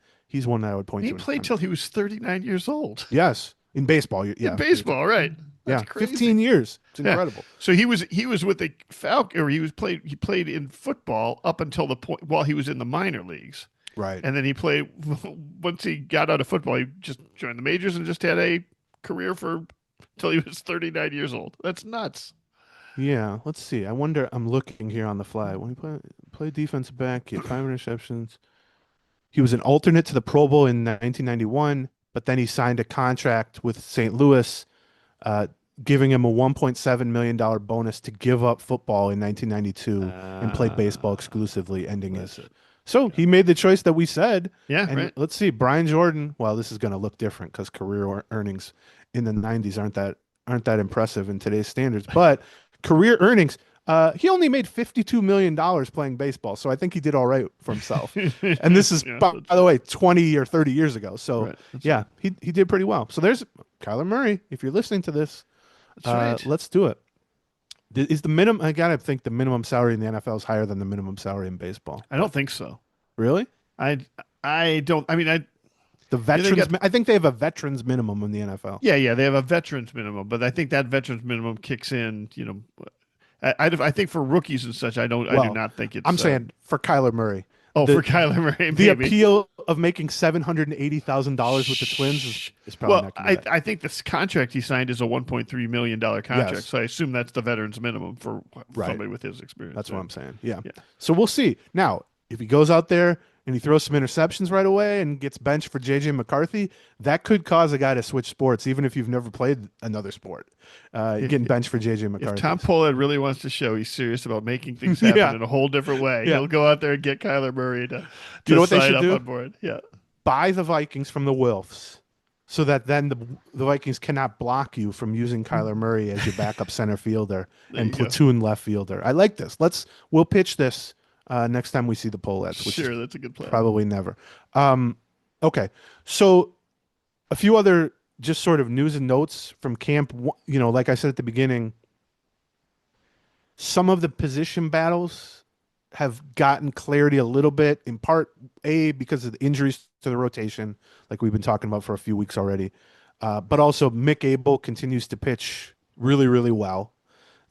one that I would point He to. played till he was 39 years old. Yes, in baseball. In Yeah, baseball, right? That's yeah, crazy. 15 years. It's Yeah. incredible. So he was with the Falcon, or he played in football up until the point while he was in the minor leagues, Right. and then he played once he got out of football. He just joined the majors and just had a career for till he was 39 years old. That's nuts. Yeah, let's see. I wonder. I'm looking here on the fly. When he played defensive back, he had 5 interceptions. He was an alternate to the Pro Bowl in 1991, but then he signed a contract with St. Louis, uh, giving him a $1.7 million bonus to give up football in 1992 and play baseball exclusively, ending That's his. it. So he made the choice that we said. Yeah, And right. let's see, Brian Jordan. Well, this is going to look different because earnings in the 90s aren't that impressive in today's standards. But career earnings, he only made $52 million playing baseball, so I think he did all right for himself. And this is, Yeah, by that's the way, 20 or 30 years ago. So right. That's yeah, right. he did pretty well. So there's Kyler Murray. If you're listening to this, That's right. let's do it. Is the minimum? I gotta think the minimum salary in the NFL is higher than the minimum salary in baseball. I don't think so. Really? I I don't. I mean, The veterans. got- I think they have a veterans minimum in the NFL. yeah, they have a veterans minimum, but I think that veterans minimum kicks in. I think for rookies and such, I do Well, not think it's. I'm saying for Kyler Murray, for the- Kyler Murray, the maybe. appeal of making $780,000 with the Twins is probably Well, not going to be I think this contract he signed is a $1.3 million contract, Yes. so I assume that's the veterans minimum for Right. somebody with his experience. That's what I'm saying. Yeah. Yeah. So we'll see. Now, if he goes out there and he throws some interceptions right away and gets benched for JJ McCarthy, that could cause a guy to switch sports, even if you've never played another sport. Getting benched for JJ If McCarthy. Tom Pollard really wants to show he's serious about making things happen Yeah. in a whole different way, Yeah. he'll go out there and get Kyler Murray to You know what they sign should up do? on board. Yeah. Buy the Vikings from the Wilfs so that then the Vikings cannot block you from using Kyler Murray as your backup center fielder There and you go. platoon left fielder. I like this. We'll pitch this next time we see the Polettes, which Sure, is that's a good plan. probably never. Okay, so a few other just sort of news and notes from camp. Like I said at the beginning, some of the position battles have gotten clarity a little bit, in part because of the injuries to the rotation, like we've been talking about for a few weeks already. But also Mick Abel continues to pitch really, really well.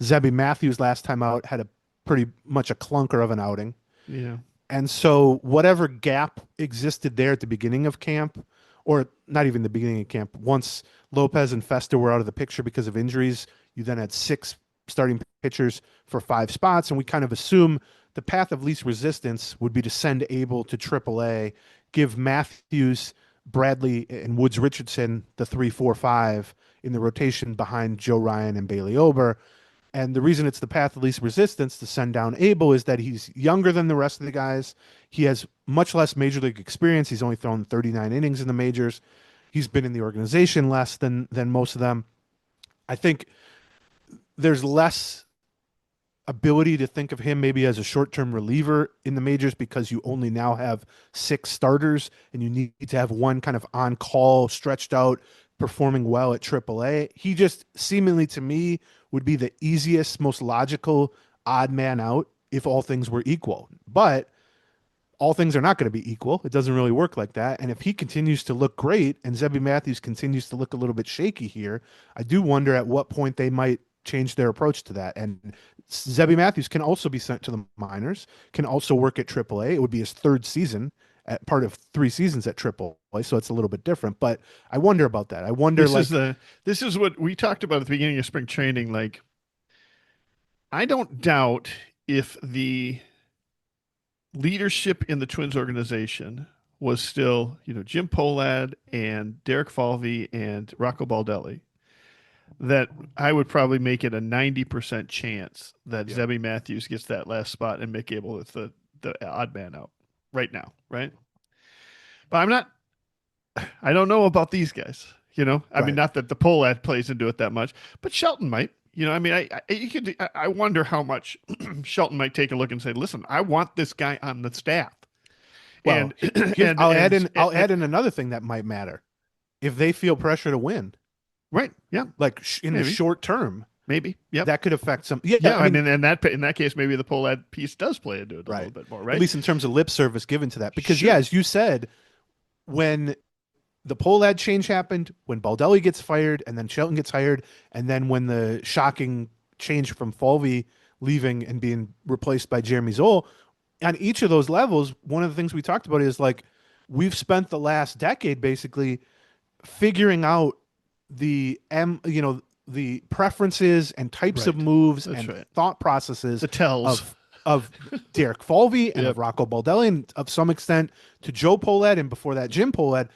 Zebby Matthews last time out had a pretty much a clunker of an outing. Yeah. And so whatever gap existed there at the beginning of camp, or not even the beginning of camp, once Lopez and Festa were out of the picture because of injuries, you then had 6 starting pitchers for 5 spots. And we kind of assume the path of least resistance would be to send Abel to AAA, give Matthews, Bradley, and Woods Richardson the 3, 4, 5 in the rotation behind Joe Ryan and Bailey Ober. And the reason it's the path of least resistance to send down Abel is that he's younger than the rest of the guys. He has much less major league experience. He's only thrown 39 innings in the majors. He's been in the organization less than most of them. I think there's less ability to think of him maybe as a short-term reliever in the majors because you only now have 6 starters and you need to have one kind of on-call, stretched out, performing well at AAA. He just seemingly to me would be the easiest, most logical odd man out if all things were equal. But all things are not going to be equal. It doesn't really work like that. And if he continues to look great and Zebby Matthews continues to look a little bit shaky here, I do wonder at what point they might change their approach to that. And Zebby Matthews can also be sent to the minors, can also work at AAA. It would be his 3rd season at part of 3 seasons at AAA, so it's a little bit different. But I wonder about that. I wonder This is what we talked about at the beginning of spring training. Like, I don't doubt if the leadership in the Twins organization was still, Jim Pohlad and Derek Falvey and Rocco Baldelli, that I would probably make it a 90% chance that Zebby Matthews gets that last spot and Mick Abel with the odd man out right now, right? But I don't know about these guys, I mean, not that the Pohlad plays into it that much, but Shelton might, You know, I mean, I wonder how much Shelton might take a look and say, "Listen, I want this guy on the staff." Well, And here's and I'll add and, in I'll and add in another thing that might matter. If they feel pressure to win, right, yeah, like in the maybe, short term, maybe, yep, that could affect some. Yeah, yeah. I I mean, mean, in that case, maybe the Polad piece does play into it a little right. bit more, At right? least in terms of lip service given to that, because yeah, Sure, as you said, when the Polad change happened, when Baldelli gets fired, and then Shelton gets hired, and then when the shocking change from Falvey leaving and being replaced by Jeremy Zoll, on each of those levels, one of the things we talked about is like we've spent the last decade basically figuring out the preferences and types of right. moves That's and right. thought processes The tells. of Derek Falvey and of Yep. Rocco Baldelli and of some extent to Joe Poled and before that Jim Poled.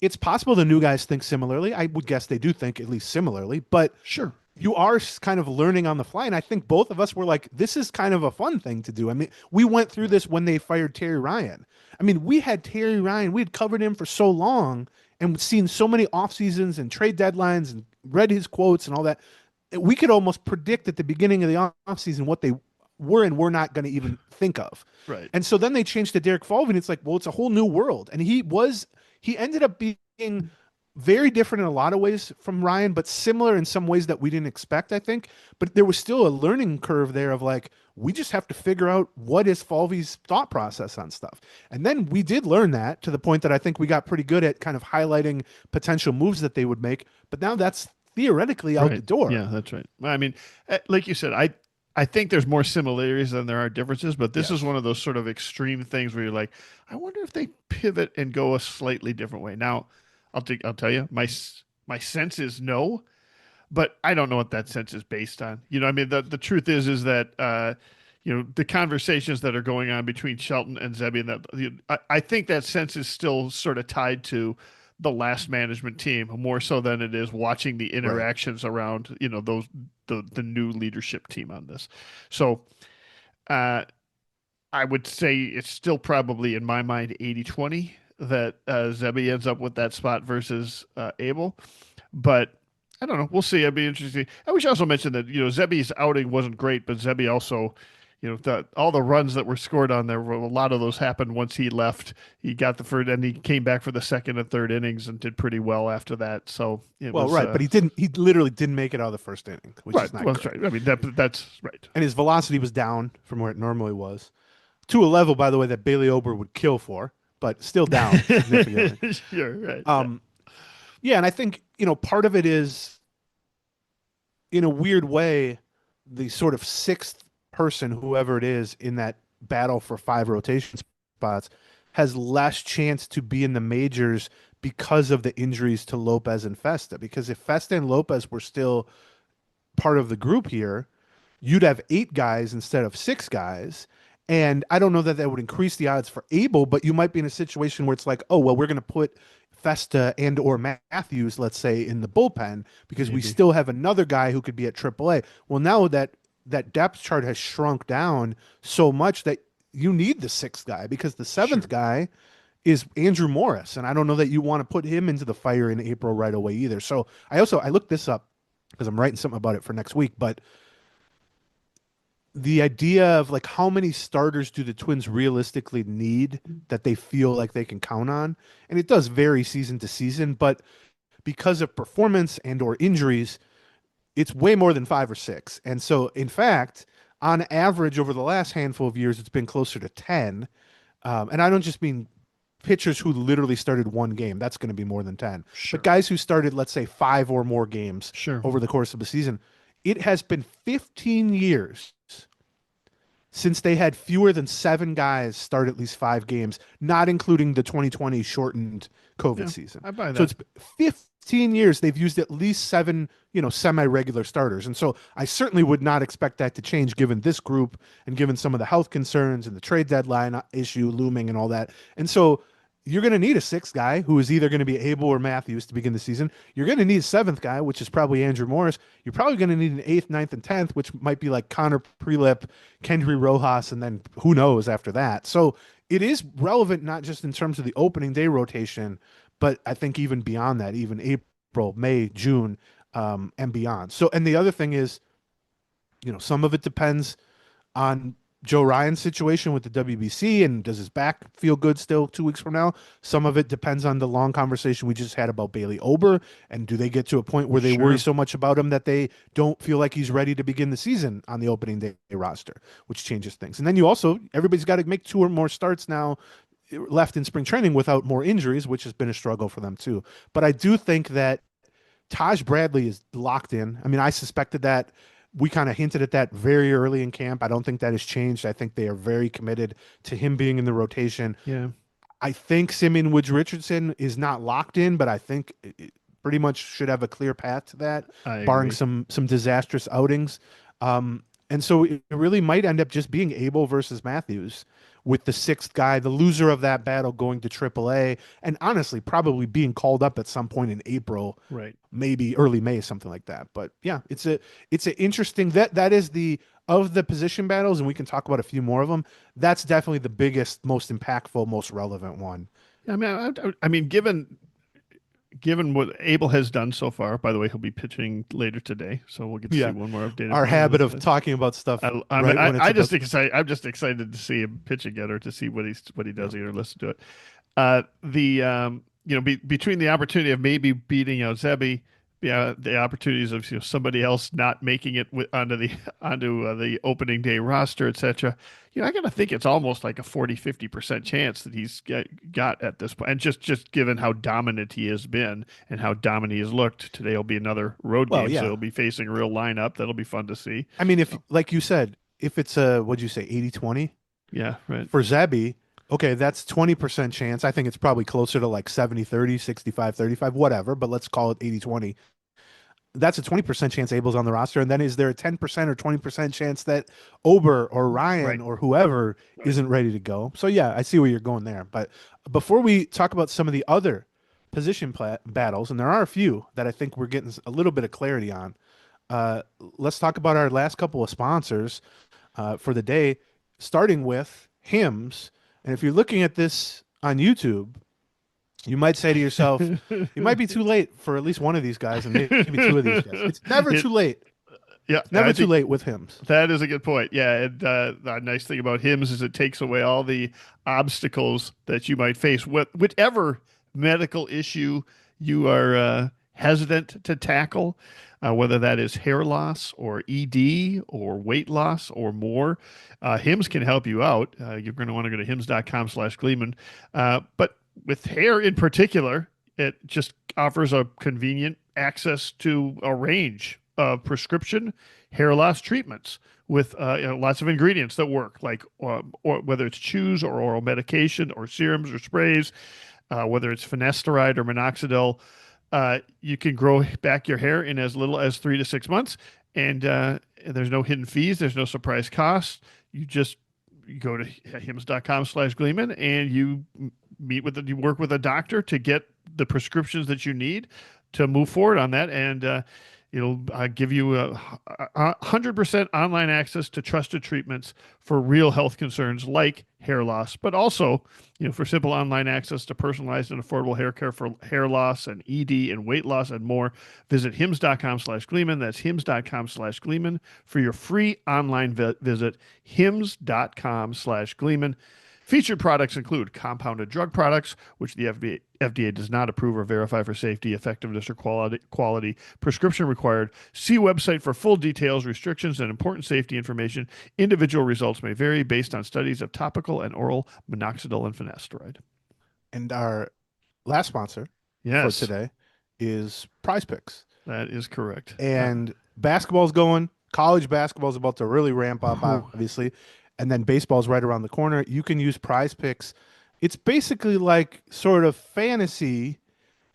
It's possible the new guys think similarly. I would guess they do think at least similarly, but Sure. you are kind of learning on the fly. And I think both of us were like, this is kind of a fun thing to do. I mean, we went through this when they fired Terry Ryan. I mean, we had Terry Ryan, we had covered him for so long and seen so many off seasons and trade deadlines and read his quotes and all that. We could almost predict at the beginning of the offseason what they were and were not going to even think of. Right. And so then they changed to Derek Falvey, and it's like, well, it's a whole new world. And he ended up being very different in a lot of ways from Ryan, but similar in some ways that we didn't expect, I think. But there was still a learning curve there of like, we just have to figure out what is Falvey's thought process on stuff. And then we did learn that to the point that I think we got pretty good at kind of highlighting potential moves that they would make. But now that's theoretically out the door. Yeah, that's right. I mean, like you said, I think there's more similarities than there are differences, but this is one of those sort of extreme things where you're like, I wonder if they pivot and go a slightly different way. Now, I'll tell you, my sense is no, but I don't know what that sense is based on. You know, I mean, the truth is that you know, the conversations that are going on between Shelton and Zebby, and I think that sense is still sort of tied to the last management team more so than it is watching the interactions around, you know, the new leadership team on this. So I would say it's still probably in my mind 80-20 that Zebby ends up with that spot versus Abel. But I don't know. We'll see. It'd be interesting. I wish I also mentioned that, you know, Zebby's outing wasn't great, but Zebby also, you know, all the runs that were scored on there, a lot of those happened once he left. He got the first, and he came back for the second and third innings and did pretty well after that. So it was right, but he didn't. He literally didn't make it out of the first inning, which is not that's great. right. I mean, that's right. And his velocity was down from where it normally was, to a level, by the way, that Bailey Ober would kill for, but still down significantly. Sure, right. Yeah, and I think, you know, part of it is, in a weird way, the sort of sixth person, whoever it is, in that battle for 5 rotation spots has less chance to be in the majors because of the injuries to Lopez and Festa. Because if Festa and Lopez were still part of the group here, you'd have 8 guys instead of 6 guys. And I don't know that would increase the odds for Abel, but you might be in a situation where it's like, oh, well, we're going to put Festa and or Matthews, let's say, in the bullpen because we still have another guy who could be at AAA. Well, now that depth chart has shrunk down so much that you need the 6th guy because the 7th guy is Andrew Morris. And I don't know that you want to put him into the fire in April right away either. So I looked this up because I'm writing something about it for next week, but the idea of like how many starters do the Twins realistically need that they feel like they can count on, and it does vary season to season, but because of performance and or injuries, it's way more than 5 or 6. And so in fact, on average over the last handful of years, it's been closer to 10. And I don't just mean pitchers who literally started 1 game. That's going to be more than 10. But guys who started, let's say, 5 or more games over the course of a season. It has been 15 years since they had fewer than 7 guys start at least 5 games, not including the 2020 shortened COVID season. I buy that. So it's 15 years they've used at least 7, you know, semi-regular starters. And so I certainly would not expect that to change given this group and given some of the health concerns and the trade deadline issue looming and all that. And so you're going to need a 6th guy who is either going to be Abel or Matthews to begin the season. You're going to need a 7th guy, which is probably Andrew Morris. You're probably going to need an 8th, 9th, and 10th, which might be like Connor Prelip, Kendry Rojas, and then who knows after that. So it is relevant not just in terms of the opening day rotation, but I think even beyond that, even April, May, June, and beyond. So, and the other thing is Some of it depends on Joe Ryan's situation with the WBC and does his back feel good still 2 weeks from now? Some of it depends on the long conversation we just had about Bailey Ober and do they get to a point where they worry Sure. so much about him that they don't feel like he's ready to begin the season on the opening day roster, which changes things. And then everybody's got to make 2 or more starts now left in spring training without more injuries, which has been a struggle for them too. But I do think that Taj Bradley is locked in. I mean, I suspected that. We kind of hinted at that very early in camp. I don't think that has changed. I think they are very committed to him being in the rotation. Yeah. I think Simeon Woods Richardson is not locked in, but I think it pretty much should have a clear path to that, I barring agree. some disastrous outings. And so it really might end up just being Abel versus Matthews with the 6th guy, the loser of that battle going to AAA, and honestly, probably being called up at some point in April, Right. maybe early May, something like that. But yeah, it's an interesting that is the of the position battles, and we can talk about a few more of them. That's definitely the biggest, most impactful, most relevant one. I mean, I mean, given what Abel has done so far. By the way, he'll be pitching later today, so we'll get to see Yeah, one more updated. our from him. habit of talking about stuff I mean, right when it's I just about, excited. I'm just excited to see him pitch again or to see what he does yeah. or listen to it. Between the opportunity of maybe beating out Zebby, yeah, the opportunities of somebody else not making it onto the opening day roster, etc. I got to think it's almost like a 40-50% chance that he's got at this point. And just given how dominant he has been and how dominant he has looked, today will be another road Well, game, so yeah. he'll be facing a real lineup. That'll be fun to see. I mean, if like you said, if it's what'd you say, 80-20 Yeah, right. for Zebby, okay, that's 20% chance. I think it's probably closer to like 70-30, 65-35, whatever, but let's call it 80-20. That's a 20% chance Abel's on the roster. And then is there a 10% or 20% chance that Ober or Ryan Right. or whoever isn't ready to go? So, yeah, I see where you're going there. But before we talk about some of the other position battles, and there are a few that I think we're getting a little bit of clarity on, let's talk about our last couple of sponsors for the day, starting with Hims. And if you're looking at this on YouTube, you might say to yourself, it might be too late for at least one of these guys and maybe 2 of these guys. It's never It- too late. yeah, Never I too think late with Hims. that is a good point. Yeah, and the nice thing about Hims is it takes away all the obstacles that you might face with whichever medical issue you are hesitant to tackle, whether that is hair loss or ED or weight loss or more. Hims can help you out. You're going to want to go to hims.com/Gleeman. But with hair in particular, it just offers a convenient access to a range of prescription hair loss treatments with lots of ingredients that work, like or whether it's chews or oral medication or serums or sprays, whether it's finasteride or minoxidil. You can grow back your hair in as little as 3 to 6 months, and there's no hidden fees. There's no surprise costs. You go to hims.com/Gleeman and you work with a doctor to get the prescriptions that you need to move forward on that. And it'll give you 100% online access to trusted treatments for real health concerns like hair loss, but also, for simple online access to personalized and affordable hair care for hair loss and ED and weight loss and more. Visit hims.com/Gleeman. That's hims.com/Gleeman for your free online visit. hims.com/Gleeman. Featured products include compounded drug products, which the FDA does not approve or verify for safety, effectiveness, or quality. Prescription required. See website for full details, restrictions, and important safety information. Individual results may vary based on studies of topical and oral minoxidil and finasteride. And our last sponsor for Yes, today is Prize Picks. that is correct. And basketball's going. College basketball's about to really ramp up, Whew. obviously. And then baseball's right around the corner. You can use Prize Picks. It's basically like sort of fantasy,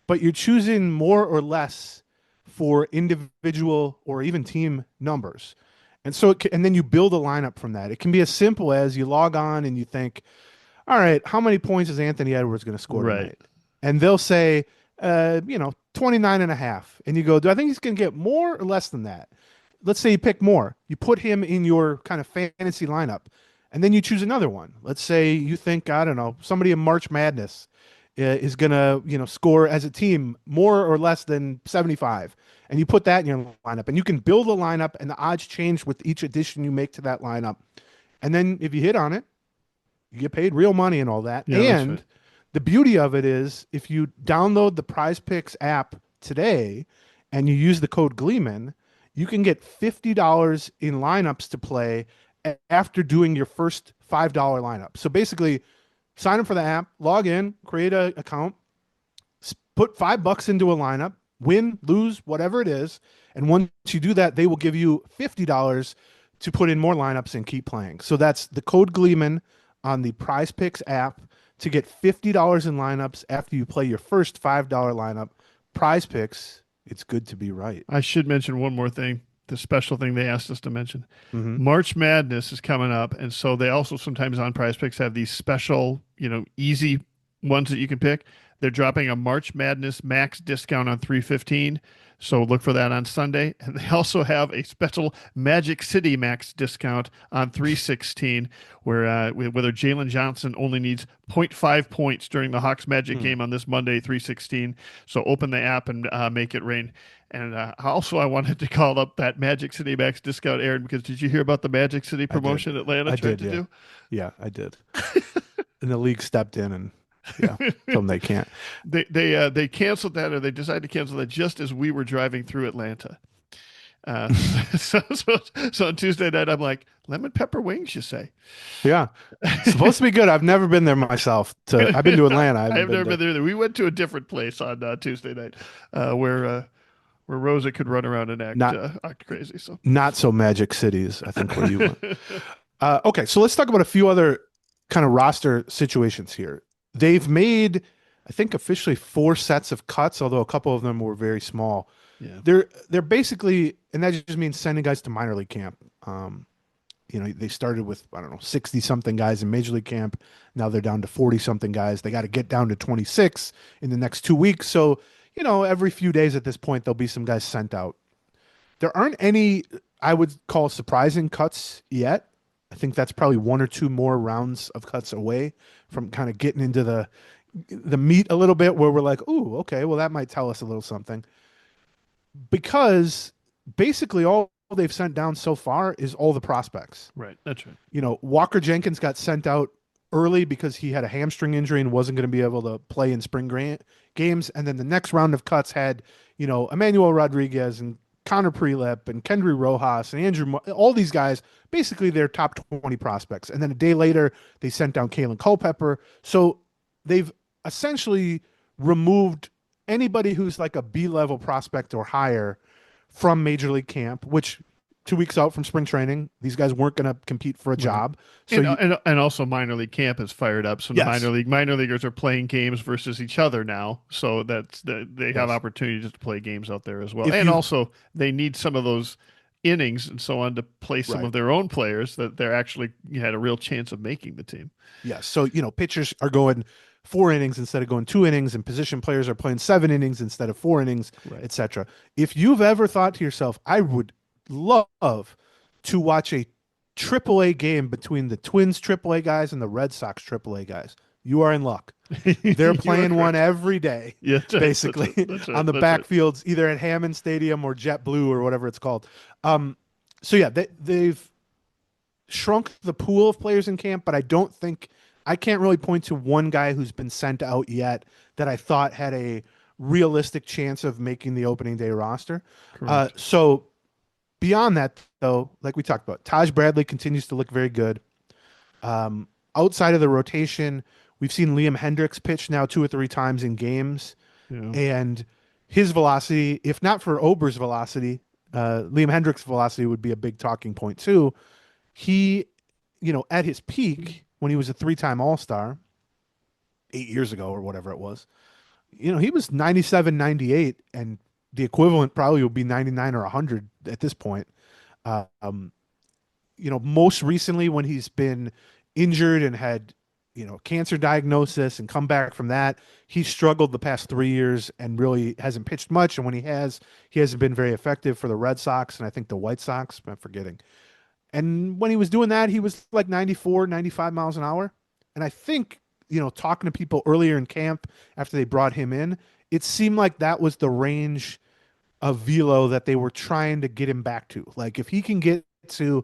but you're choosing more or less for individual or even team numbers. And so, and then you build a lineup from that. It can be as simple as you log on and you think, all right, how many points is Anthony Edwards going to score Right. tonight? And they'll say, 29 and a half. And you go, do I think he's going to get more or less than that? Let's say you pick more. You put him in your kind of fantasy lineup, and then you choose another one. Let's say you think, I don't know, somebody in March Madness is going to, score as a team more or less than 75. And you put that in your lineup, and you can build a lineup, and the odds change with each addition you make to that lineup. And then if you hit on it, you get paid real money and all that. Yeah, that's And right. the beauty of it is if you download the Prize Picks app today and you use the code Gleeman, you can get $50 in lineups to play after doing your first $5 lineup. So basically, sign up for the app, log in, create an account, put $5 into a lineup, win, lose, whatever it is. And once you do that, they will give you $50 to put in more lineups and keep playing. So that's the code Gleeman on the Prize Picks app to get $50 in lineups after you play your first $5 lineup. Prize Picks, it's good to be right. I should mention one more thing. The special thing they asked us to mention. Mm-hmm. March Madness is coming up, and so they also sometimes on Prize Picks have these special, easy ones that you can pick. They're dropping a March Madness max discount on 315, so look for that on Sunday. And they also have a special Magic City max discount on 316, where whether Jalen Johnson only needs 0.5 points during the Hawks Magic game on this Monday, 316. So open the app and make it rain. And also, I wanted to call up that Magic City Max discount, Aaron, because did you hear about the Magic City promotion Atlanta tried to do? Yeah, I did. And the league stepped in and told them they can't. They canceled that, or they decided to cancel that just as we were driving through Atlanta. So on Tuesday night, I'm like, lemon pepper wings, you say? Yeah, it's supposed to be good. I've never been there myself. I've been to Atlanta. I've never been there either. We went to a different place on Tuesday night, where Rosa could run around and act crazy. So not so Magic Cities, I think, where you went. Okay, so let's talk about a few other kind of roster situations here. They've made, I think, officially 4 sets of cuts, although a couple of them were very small. Yeah. They're basically, and that just means sending guys to minor league camp. They started with, 60 something guys in major league camp. Now they're down to 40 something guys. They got to get down to 26 in the next 2 weeks. So, every few days at this point, there'll be some guys sent out. There aren't any, I would call, surprising cuts yet. I think that's probably 1 or 2 more rounds of cuts away from kind of getting into the meat a little bit, where we're like, ooh, okay, well, that might tell us a little something. Because basically all they've sent down so far is all the prospects. Right, that's right. Walker Jenkins got sent out early because he had a hamstring injury and wasn't going to be able to play in spring games. And then the next round of cuts had, Emmanuel Rodriguez and Connor Prelip and Kendry Rojas and Andrew, all these guys, basically their top 20 prospects. And then a day later, they sent down Kalen Culpepper. So they've essentially removed anybody who's like a B-level prospect or higher from Major League Camp, which 2 weeks out from spring training, these guys weren't going to compete for a job. So and also minor league camp is fired up. So Yes. the minor leaguers are playing games versus each other now. So they have opportunities to play games out there as well. Also they need some of those innings and so on to play some of their own players that they're actually had a real chance of making the team. Yes. So, pitchers are going 4 innings instead of going 2 innings, and position players are playing 7 innings instead of 4 innings, etc. If you've ever thought to yourself, I would love to watch a AAA game between the Twins AAA guys and the Red Sox AAA guys, you are in luck. They're playing one every day, basically, that's right, on the backfields, either at Hammond Stadium or JetBlue or whatever it's called. They've shrunk the pool of players in camp, but I can't really point to one guy who's been sent out yet that I thought had a realistic chance of making the opening day roster. So beyond that, though, like we talked about, Taj Bradley continues to look very good. Outside of the rotation, we've seen Liam Hendricks pitch now 2 or 3 times in games. Yeah. And his velocity, if not for Ober's velocity, Liam Hendricks' velocity would be a big talking point too. He, at his peak, when he was a 3-time All-Star 8 years ago or whatever it was, he was 97, 98, and the equivalent probably would be 99 or 100 at this point. Most recently when he's been injured and had, cancer diagnosis and come back from that, he struggled the past 3 years and really hasn't pitched much. And when he hasn't been very effective for the Red Sox and I think the White Sox, I'm forgetting. And when he was doing that, he was like 94, 95 miles an hour. And I think talking to people earlier in camp after they brought him in, it seemed like that was the range of velo that they were trying to get him back to. Like if he can get to,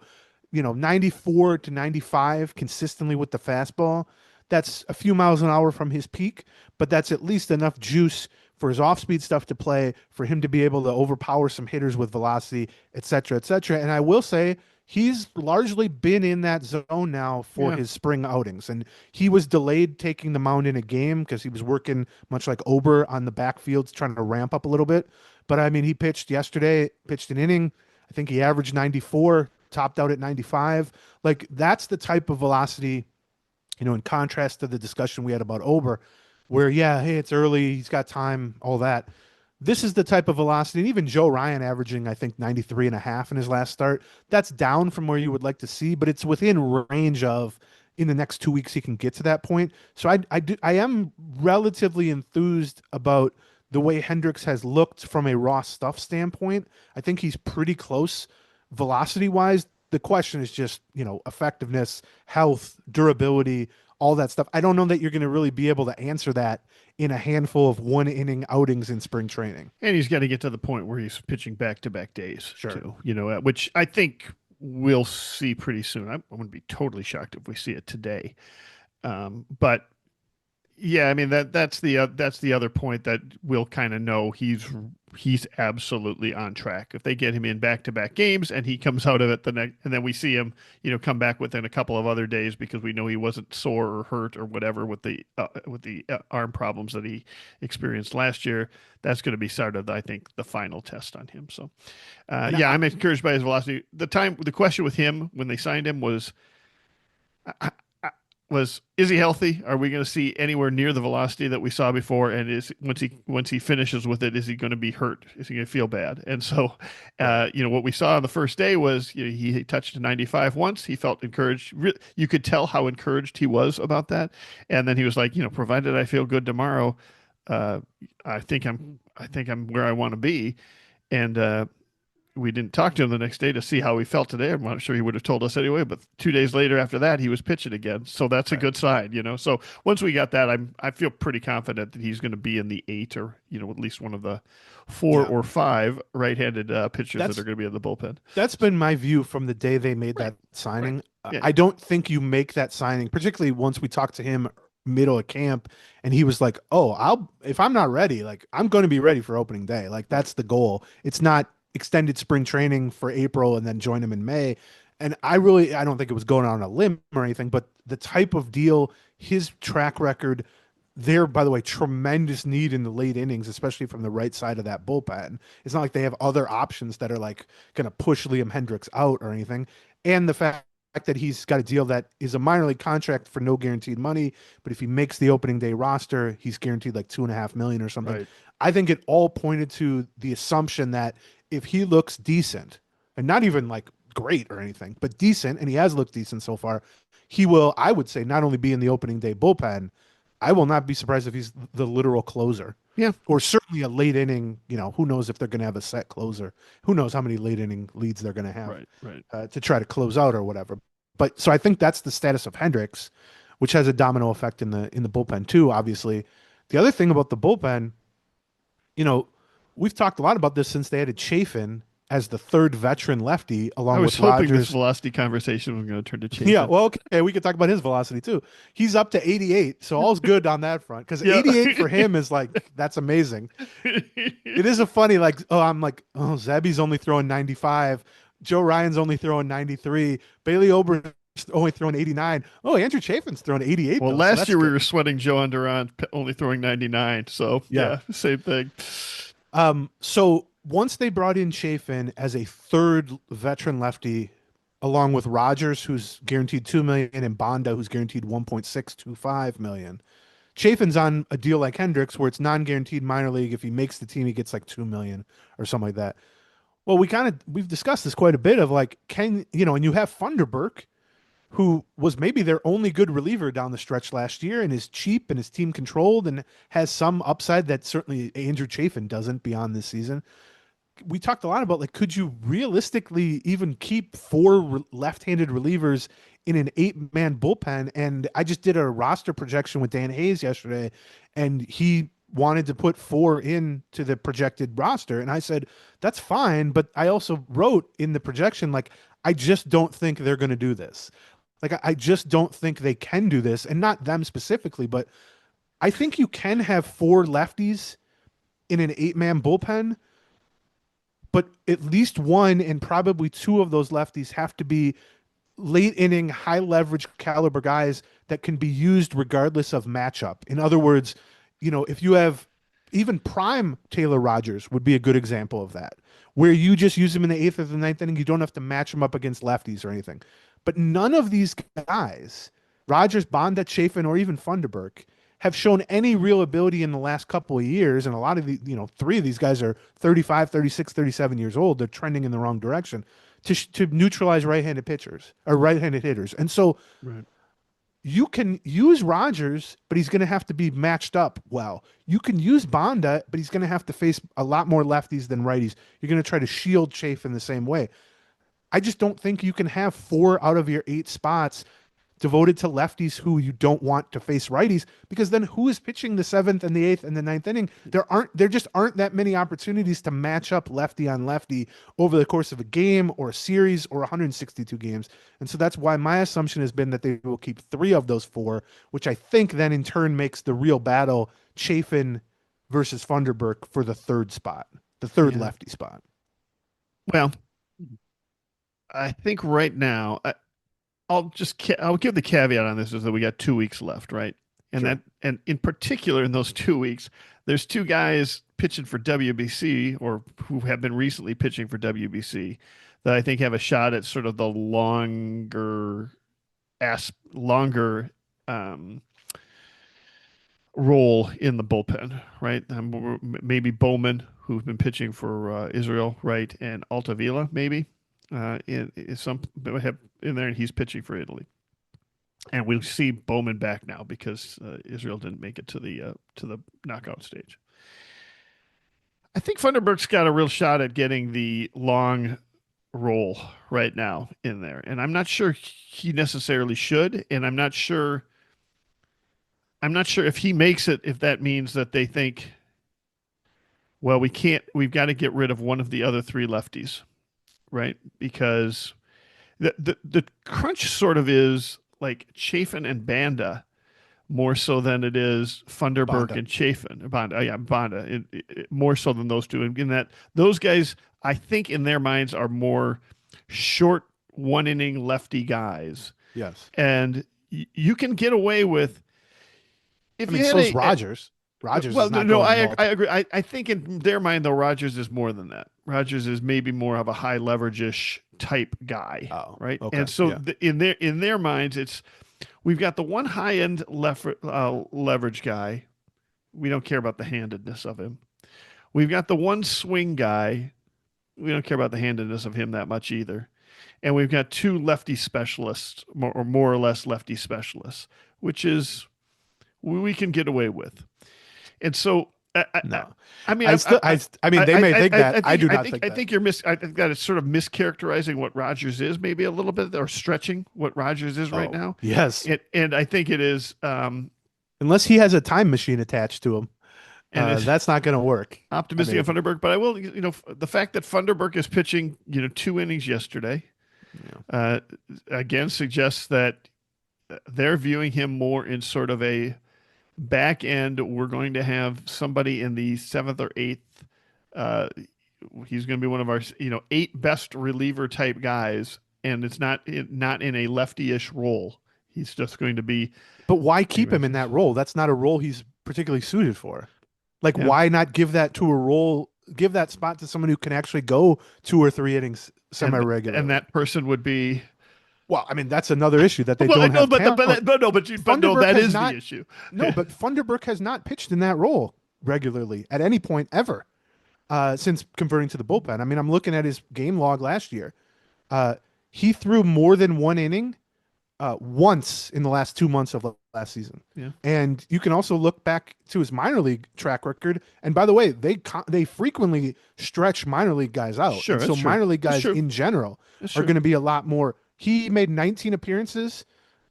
94 to 95 consistently with the fastball, that's a few miles an hour from his peak, but that's at least enough juice for his off-speed stuff to play, for him to be able to overpower some hitters with velocity, et cetera, et cetera. And I will say he's largely been in that zone now for Yeah. his spring outings. And he was delayed taking the mound in a game because he was working much like Ober on the backfields, trying to ramp up a little bit. But I mean, he pitched yesterday, pitched an inning. I think he averaged 94, topped out at 95. Like that's the type of velocity, in contrast to the discussion we had about Ober, where, yeah, hey, it's early, he's got time, all that. This is the type of velocity, and even Joe Ryan averaging, I think, 93 and a half in his last start. That's down from where you would like to see, but it's within range of in the next 2 weeks he can get to that point. So I am relatively enthused about the way Hendricks has looked from a raw stuff standpoint. I think he's pretty close velocity wise. The question is just, effectiveness, health, durability, all that stuff. I don't know that you're going to really be able to answer that in a handful of 1 inning outings in spring training. And he's got to get to the point where he's pitching back-to-back days, Sure. too, which I think we'll see pretty soon. I wouldn't be totally shocked if we see it today. But yeah, I mean that's the other point that we'll kind of know he's absolutely on track. If they get him in back-to-back games and he comes out of it the next, and then we see him, come back within a couple of other days because we know he wasn't sore or hurt or whatever with the arm problems that he experienced last year. That's going to be sort of, I think, the final test on him. So, I'm encouraged by his velocity. The question with him when they signed him was, is he healthy? Are we going to see anywhere near the velocity that we saw before? And is once he finishes with it, is he going to be hurt? Is he going to feel bad? And so, what we saw on the first day was he touched 95 once. He felt encouraged. You could tell how encouraged he was about that. And then he was like, provided I feel good tomorrow, I think I'm where I want to be. And we didn't talk to him the next day to see how he felt today. I'm not sure he would have told us anyway, but 2 days later after that, he was pitching again. So that's a good sign, So once we got that, I feel pretty confident that he's going to be in the 8 or, at least one of the 4 or 5 right-handed pitchers that are going to be in the bullpen. That's been my view from the day they made that signing. Right. Yeah. I don't think you make that signing, particularly once we talked to him middle of camp and he was like, oh, if I'm not ready, like I'm going to be ready for opening day. Like that's the goal. It's not extended spring training for April and then join him in May. And I don't think it was going on a limb or anything, but the type of deal, his track record there, by the way, tremendous need in the late innings, especially from the right side of that bullpen. It's not like they have other options that are like going to push Liam Hendricks out or anything. And the fact that he's got a deal that is a minor league contract for no guaranteed money, but if he makes the opening day roster, he's guaranteed like $2.5 million or something. Right. I think it all pointed to the assumption that if he looks decent, and not even like great or anything, but decent, and he has looked decent so far, he will, I would say, not only be in the opening day bullpen, I will not be surprised if he's the literal closer. Yeah. Or certainly a late inning, who knows if they're going to have a set closer. Who knows how many late inning leads they're going to have to try to close out or whatever. But so I think that's the status of Hendricks, which has a domino effect in the bullpen too, obviously. The other thing about the bullpen, we've talked a lot about this since they added Chafin as the third veteran lefty along with Rogers. I was hoping this velocity conversation was going to turn to Chafin. Yeah, well, okay, we could talk about his velocity too. He's up to 88, so all's good on that front because 88 for him is like, that's amazing. It is a funny, Zebby's only throwing 95. Joe Ryan's only throwing 93. Bailey Ober only throwing 89. Oh, Andrew Chafin's throwing 88. Well, last year we were sweating Joe Underon only throwing 99. So yeah, same thing. So once they brought in Chafin as a third veteran lefty, along with Rogers, who's guaranteed $2 million, and Bonda, who's guaranteed $1.625 million. Chafin's on a deal like Hendricks, where it's non-guaranteed minor league. If he makes the team, he gets like $2 million or something like that. Well, we've discussed this quite a bit of like, and you have Funderburk, who was maybe their only good reliever down the stretch last year and is cheap and is team controlled and has some upside that certainly Andrew Chafin doesn't beyond this season. we talked a lot about, like, could you realistically even keep four left-handed relievers in an 8-man bullpen? And I just did a roster projection with Dan Hayes yesterday, and he wanted to put four into the projected roster. And I said, that's fine. But I also wrote in the projection, like, I just don't think they're going to do this. Like, I just don't think they can do this, and not them specifically, but I think you can have four lefties in an 8-man bullpen, but at least one and probably two of those lefties have to be late inning, high leverage caliber guys that can be used regardless of matchup. In other words, if you have even prime Taylor Rogers would be a good example of that, where you just use him in the 8th or the 9th inning. You don't have to match him up against lefties or anything. But none of these guys, Rogers, Bonda, Chafin, or even Funderburk, have shown any real ability in the last couple of years. And a lot of the, three of these guys are 35, 36, 37 years old. They're trending in the wrong direction to neutralize right-handed pitchers or right-handed hitters. And so you can use Rogers, but he's going to have to be matched up well. You can use Bonda, but he's going to have to face a lot more lefties than righties. You're going to try to shield Chafin the same way. I just don't think you can have 4 out of your 8 spots devoted to lefties who you don't want to face righties, because then who is pitching the 7th and the 8th and the 9th inning? There just aren't that many opportunities to match up lefty on lefty over the course of a game or a series or 162 games. And so that's why my assumption has been that they will keep 3 of those 4, which I think then in turn makes the real battle Chafin versus Funderburk for the 3rd spot, the 3rd lefty spot. Well, I think right now, I'll give the caveat on this is that we got 2 weeks left, right? And and in particular in those 2 weeks, there's 2 guys pitching for WBC or who have been recently pitching for WBC that I think have a shot at sort of the longer role in the bullpen, right? Maybe Bowman, who's been pitching for Israel, right, and Altavilla, maybe. In some have in there, and he's pitching for Italy, and we'll see Bowman back now because Israel didn't make it to the knockout stage. I think Funderburk's got a real shot at getting the long role right now in there, and I'm not sure he necessarily should, and I'm not sure if he makes it, if that means that they think, well, we've got to get rid of one of the other 3 lefties. Right, because the crunch sort of is like Chafin and Banda more so than it is Funderburk and Chafin. Banda, more so than those 2. And in that, those guys, I think in their minds are more short 1-inning lefty guys. Yes, and you can get away with so's Rogers. Rogers. Well, no, I agree. I think in their mind, though, Rogers is more than that. Rogers is maybe more of a high leverage-ish type guy, right? Okay, and so in their minds, we've got the one high-end leverage guy. We don't care about the handedness of him. We've got the one swing guy. We don't care about the handedness of him that much either. And we've got 2 lefty specialists, more or less lefty specialists, which is we can get away with. And so, they may think that. I do not think that. I think I think that it's sort of mischaracterizing what Rogers is, maybe a little bit, or stretching what Rogers is right now. Yes, and I think it is. Unless he has a time machine attached to him, and that's not going to work. Optimistic of Funderburk, but I will. The fact that Funderburk is pitching, 2 innings yesterday, again suggests that they're viewing him more in sort of a back end. We're going to have somebody in the 7th or 8th. He's going to be one of our 8 best reliever type guys, and it's not in a lefty-ish role. He's just going to be. But why keep him in that role? That's not a role he's particularly suited for. Like, why not give that to a role? Give that spot to someone who can actually go 2 or 3 innings semi-regularly. And that person would be. Well, I mean, that's another issue that they don't have. But that is the issue. No, but Funderburk has not pitched in that role regularly at any point ever since converting to the bullpen. I mean, I'm looking at his game log last year. He threw more than 1 inning once in the last 2 months of last season. Yeah. And you can also look back to his minor league track record. And by the way, they frequently stretch minor league guys out. Sure, And that's so true. minor league That's guys true. in general That's are true. going to be a lot more. He made 19 appearances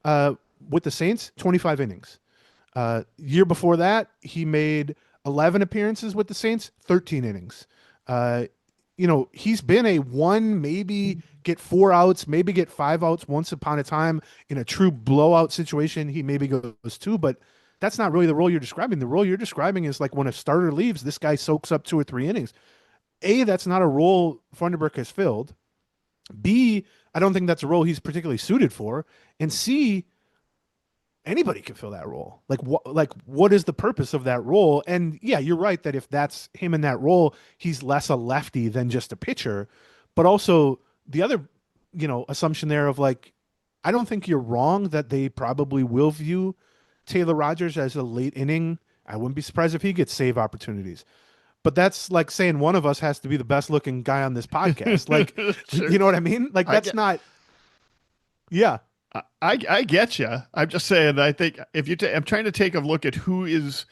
with the Saints, 25 innings. Year before that, he made 11 appearances with the Saints, 13 innings. Uh, he's been a one, maybe get 4 outs, maybe get 5 outs once upon a time in a true blowout situation. He maybe goes two, but that's not really the role you're describing. The role you're describing is like when a starter leaves, this guy soaks up 2 or 3 innings. A, that's not a role Funderburk has filled. B, I don't think that's a role he's particularly suited for. And C, anybody can fill that role. What is the purpose of that role? And yeah, you're right that if that's him in that role, he's less a lefty than just a pitcher. But also the other, assumption there of like, I don't think you're wrong that they probably will view Taylor Rogers as a late inning. I wouldn't be surprised if he gets save opportunities. But that's like saying one of us has to be the best looking guy on this podcast. Like, Sure. you know what I mean? Like that's not. Yeah. I get you. I'm just saying. I think if you, I'm trying to take a look at who is,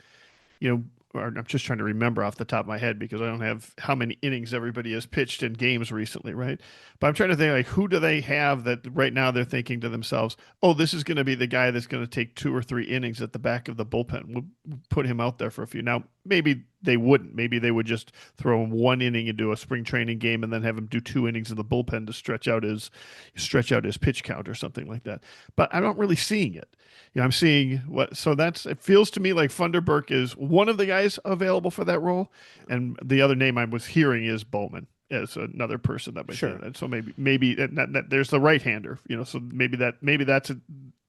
or I'm just trying to remember off the top of my head because I don't have how many innings everybody has pitched in games recently, right? But I'm trying to think like who do they have that right now they're thinking to themselves, oh, this is going to be the guy that's going to take 2 or 3 innings at the back of the bullpen. We'll put him out there for a few. Now maybe they wouldn't. Maybe they would just throw him 1 inning into a spring training game and then have him do 2 innings in the bullpen to stretch out his pitch count or something like that. But I'm not really seeing it. I'm seeing what, so it feels to me like Funderburk is one of the guys available for that role. And the other name I was hearing is Bowman as another person that might Sure. do that. So maybe there's the right hander, so maybe that's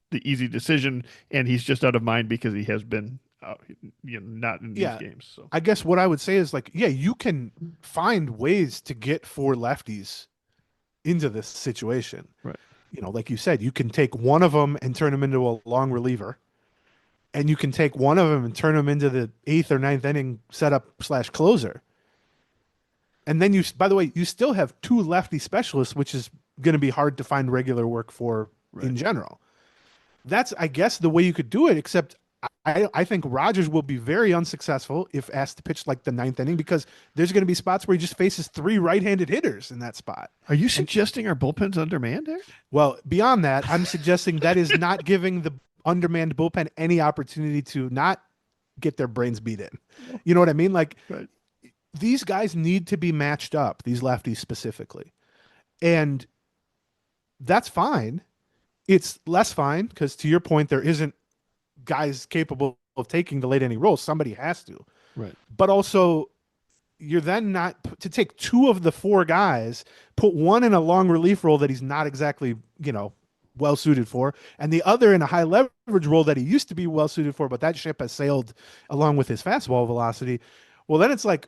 the easy decision. And he's just out of mind because he has been, not in these games. So I guess what I would say is like, yeah, you can find ways to get 4 lefties into this situation. Right. Like you said, you can take one of them and turn them into a long reliever, and you can take one of them and turn them into the 8th or 9th inning setup/closer. And then by the way, you still have 2 lefty specialists, which is going to be hard to find regular work for in general. That's, I guess, the way you could do it, except I think Rogers will be very unsuccessful if asked to pitch like the 9th inning because there's going to be spots where he just faces 3 right-handed hitters in that spot. Are you suggesting our bullpen's undermanned there? Well, beyond that, I'm suggesting that is not giving the undermanned bullpen any opportunity to not get their brains beat in. You know what I mean? Like, these guys need to be matched up, these lefties specifically. And that's fine. It's less fine because, to your point, there isn't guys capable of taking the late inning role. Somebody has to. Right. But also, you're then not to take 2 of the 4 guys, put one in a long relief role that he's not exactly, well suited for, and the other in a high leverage role that he used to be well suited for, but that ship has sailed along with his fastball velocity. Well, then it's like,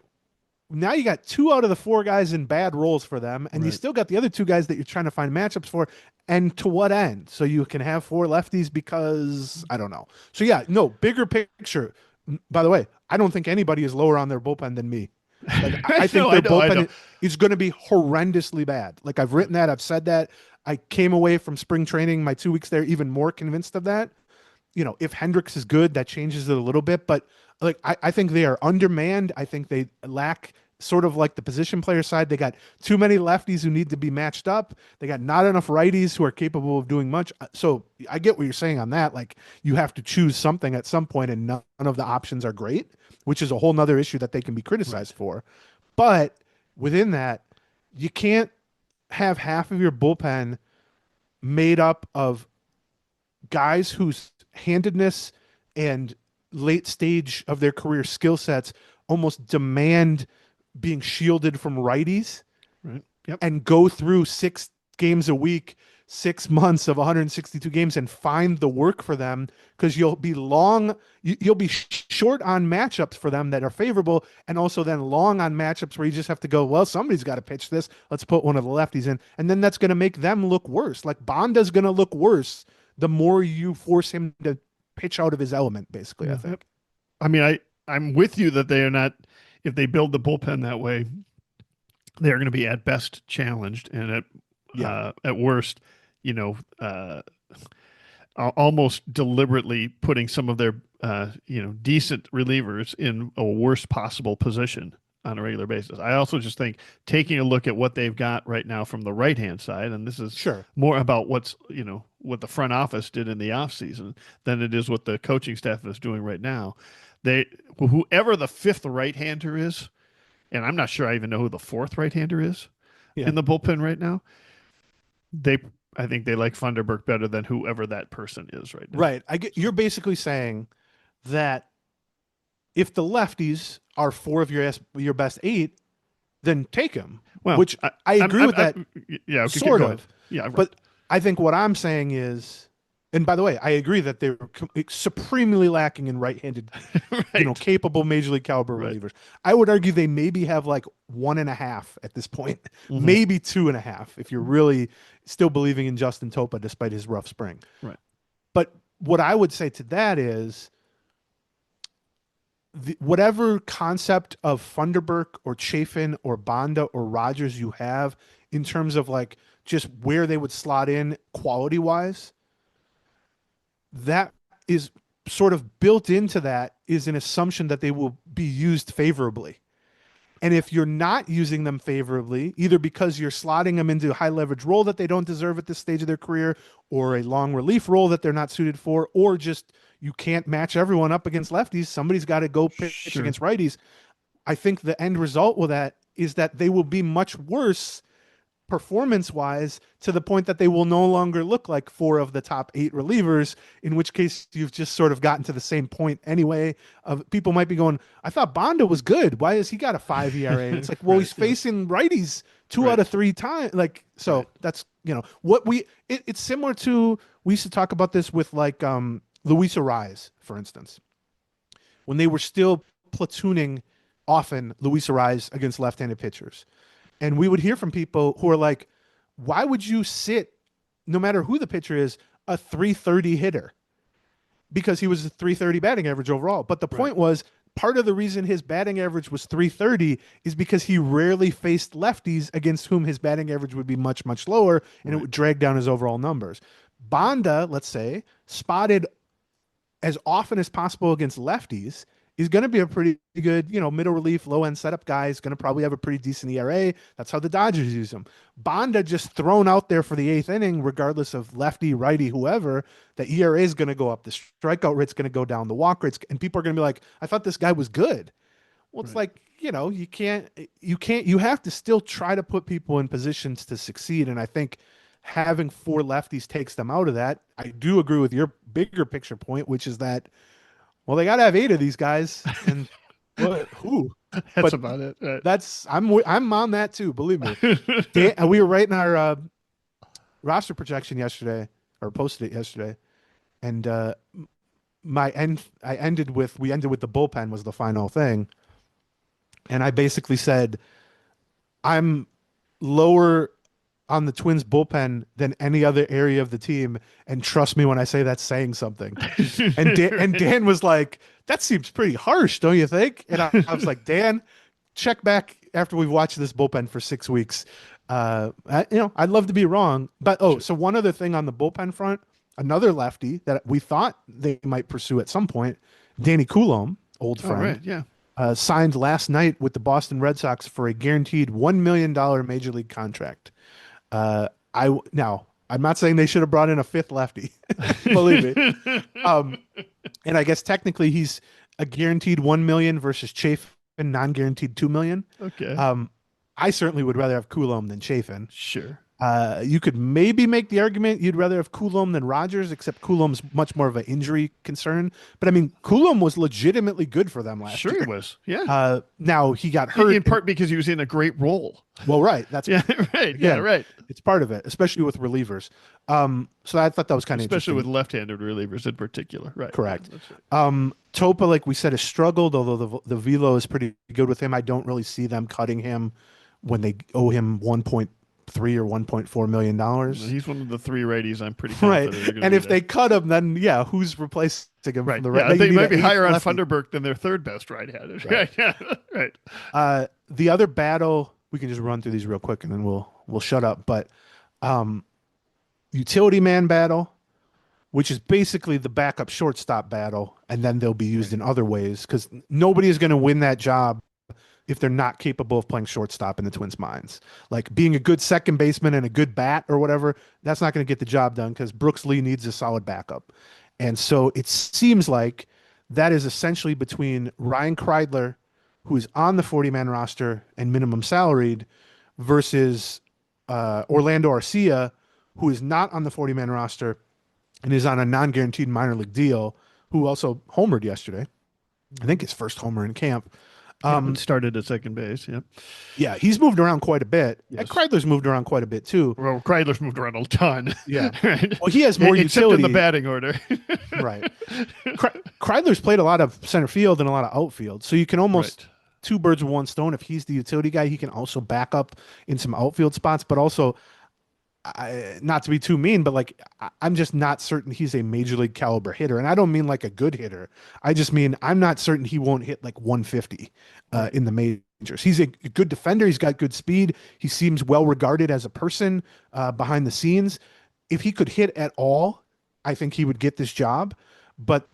now you got 2 out of the 4 guys in bad roles for them, and you still got the other 2 guys that you're trying to find matchups for. And to what end? So you can have 4 lefties because I don't know. So yeah, no, bigger picture. By the way, I don't think anybody is lower on their bullpen than me. Like, I think their bullpen is going to be horrendously bad. Like, I've written that, I've said that. I came away from spring training, my 2 weeks there, even more convinced of that. If Hendricks is good, that changes it a little bit. But like, I think they are undermanned. I think they lack sort of like the position player side. They got too many lefties who need to be matched up. They got not enough righties who are capable of doing much. So I get what you're saying on that. Like, you have to choose something at some point, and none of the options are great, which is a whole nother issue that they can be criticized for. But within that, you can't have half of your bullpen made up of guys whose handedness and late stage of their career skill sets almost demand being shielded from righties, right? Yep. And go through 6 games a week, 6 months of 162 games and find the work for them, because you'll be you'll be short on matchups for them that are favorable, and also then long on matchups where you just have to go, well, somebody's got to pitch this. Let's put one of the lefties in. And then that's going to make them look worse. Like, Bonda's going to look worse the more you force him to pitch out of his element, basically, I think. I mean, I'm with you that they are not, if they build the bullpen that way, they're going to be at best challenged, and at worst, almost deliberately putting some of their decent relievers in a worst possible position on a regular basis. I also just think taking a look at what they've got right now from the right hand side, and this is Sure. more about what the front office did in the offseason than it is what the coaching staff is doing right now. They whoever the fifth right hander is, and I'm not sure I even know who the fourth right hander is Yeah. in the bullpen right now. I think they like Funderburk better than whoever that person is right now. Right. You're basically saying that if the lefties are four of your best eight, then take him. Well, which I agree with that. Yeah, okay, sort go of. ahead. Yeah, right. But I think what I'm saying is, and by the way, I agree that they're supremely lacking in right-handed, right. capable major league caliber Right. relievers. I would argue they maybe have like 1.5 at this point, maybe 2.5 if you're really still believing in Justin Topa despite his rough spring. Right. But what I would say to that is, whatever concept of Funderburk or Chafin or Banda or Rogers you have in terms of like just where they would slot in quality wise, that is sort of built into that is an assumption that they will be used favorably. And if you're not using them favorably, either because you're slotting them into a high leverage role that they don't deserve at this stage of their career, or a long relief role that they're not suited for, or just you can't match everyone up against lefties, somebody's got to go pitch against righties. I think the end result with that is that they will be much worse performance-wise to the point that they will no longer look like 4 of the top 8 relievers, in which case you've just sort of gotten to the same point anyway. Of people might be going, I thought Banda was good. Why has he got a 5 ERA? And it's like, well, he's facing righties 2 out of 3 times. Like, so that's, what it's similar to, we used to talk about this with like Luis Ariz, for instance, when they were still platooning often Luis Ariz against left-handed pitchers. And we would hear from people who are like, why would you sit, no matter who the pitcher is, a 330 hitter? Because he was a 330 batting average overall. But the point was, part of the reason his batting average was 330 is because he rarely faced lefties against whom his batting average would be much, much lower, and it would drag down his overall numbers. Banda, let's say, spotted as often as possible against lefties, is going to be a pretty good, middle relief, low end setup guy. He's going to probably have a pretty decent ERA. That's how the Dodgers use him. Banda just thrown out there for the 8th inning, regardless of lefty, righty, whoever. The ERA is going to go up. The strikeout rate's going to go down. The walk rate's, and people are going to be like, I thought this guy was good. Well, it's like, you have to still try to put people in positions to succeed. And I think having 4 lefties takes them out of that. I do agree with your bigger picture point, which is that, well, they got to have 8 of these guys, and who? That's about it. Right. I'm on that too. Believe me. Dan, we were writing our roster projection yesterday, or posted it yesterday, and we ended with the bullpen was the final thing, and I basically said, I'm lower on the Twins bullpen than any other area of the team, and trust me when I say that's saying something. And Dan was like, that seems pretty harsh, don't you think? And I was like, Dan, check back after we've watched this bullpen for 6 weeks. I'd love to be wrong, but so one other thing on the bullpen front, another lefty that we thought they might pursue at some point, Danny Coulombe, old friend, signed last night with the Boston Red Sox for a guaranteed $1 million major league contract. I'm not saying they should have brought in a 5th lefty, believe me. And I guess technically he's a guaranteed $1 million versus Chafin non-guaranteed $2 million. Okay. I certainly would rather have Coulombe than Chafin. Sure. You could maybe make the argument you'd rather have Coulombe than Rogers, except Coulombe's much more of an injury concern. But I mean, Coulombe was legitimately good for them last year. Sure, he was. Yeah. Now he got hurt in part because he was in a great role. Well, right. That's right. Yeah, right. It's part of it, especially with relievers. So I thought that was kind of especially with left-handed relievers in particular. Right. Correct. Yeah, that's right. Topa, like we said, has struggled, although the velo is pretty good with him. I don't really see them cutting him when they owe him 1.3 or $1.4 million. He's one of the 3 righties I'm pretty confident. Right. And if they cut him, then who's replacing him from the right? Yeah, they might be higher on Funderburk than their 3rd best right-handed. Right. Yeah, right. The other battle, we can just run through these real quick and then we'll shut up. But utility man battle, which is basically the backup shortstop battle, and then they'll be used in other ways because nobody is going to win that job if they're not capable of playing shortstop in the Twins' minds. Like being a good second baseman and a good bat or whatever, that's not going to get the job done because Brooks Lee needs a solid backup. And so it seems like that is essentially between Ryan Kreidler, who is on the 40-man roster and minimum salaried, versus Orlando Arcia, who is not on the 40-man roster and is on a non-guaranteed minor league deal, who also homered yesterday. I think his first homer in camp. Started at second base. Yep. Yeah, he's moved around quite a bit. Yes. And Kreidler's moved around quite a bit too. Well, Kreidler's moved around a ton. Yeah. Right? Well, he has more Except utility in the batting order. Right. Kreidler's played a lot of center field and a lot of outfield. So you can almost two birds with one stone. If he's the utility guy, he can also back up in some outfield spots, but also not to be too mean, but like I'm just not certain he's a major league caliber hitter. And I don't mean like a good hitter. I just mean I'm not certain he won't hit like 150 in the majors. He's a good defender. He's got good speed. He seems well regarded as a person behind the scenes. If he could hit at all, I think he would get this job. But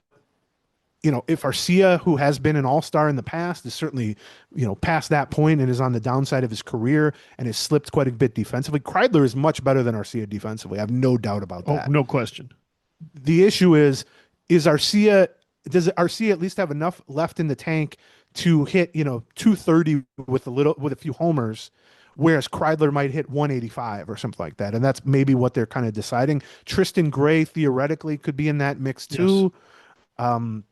you know, if Arcia, who has been an all-star in the past, is certainly, you know, past that point and is on the downside of his career and has slipped quite a bit defensively, Kreidler is much better than Arcia defensively. I have no doubt about that. Oh, no question. The issue is Arcia, does Arcia at least have enough left in the tank to hit, you know, 230 with a few homers, whereas Kreidler might hit 185 or something like that. And that's maybe what they're kind of deciding. Tristan Gray theoretically could be in that mix too. Yes.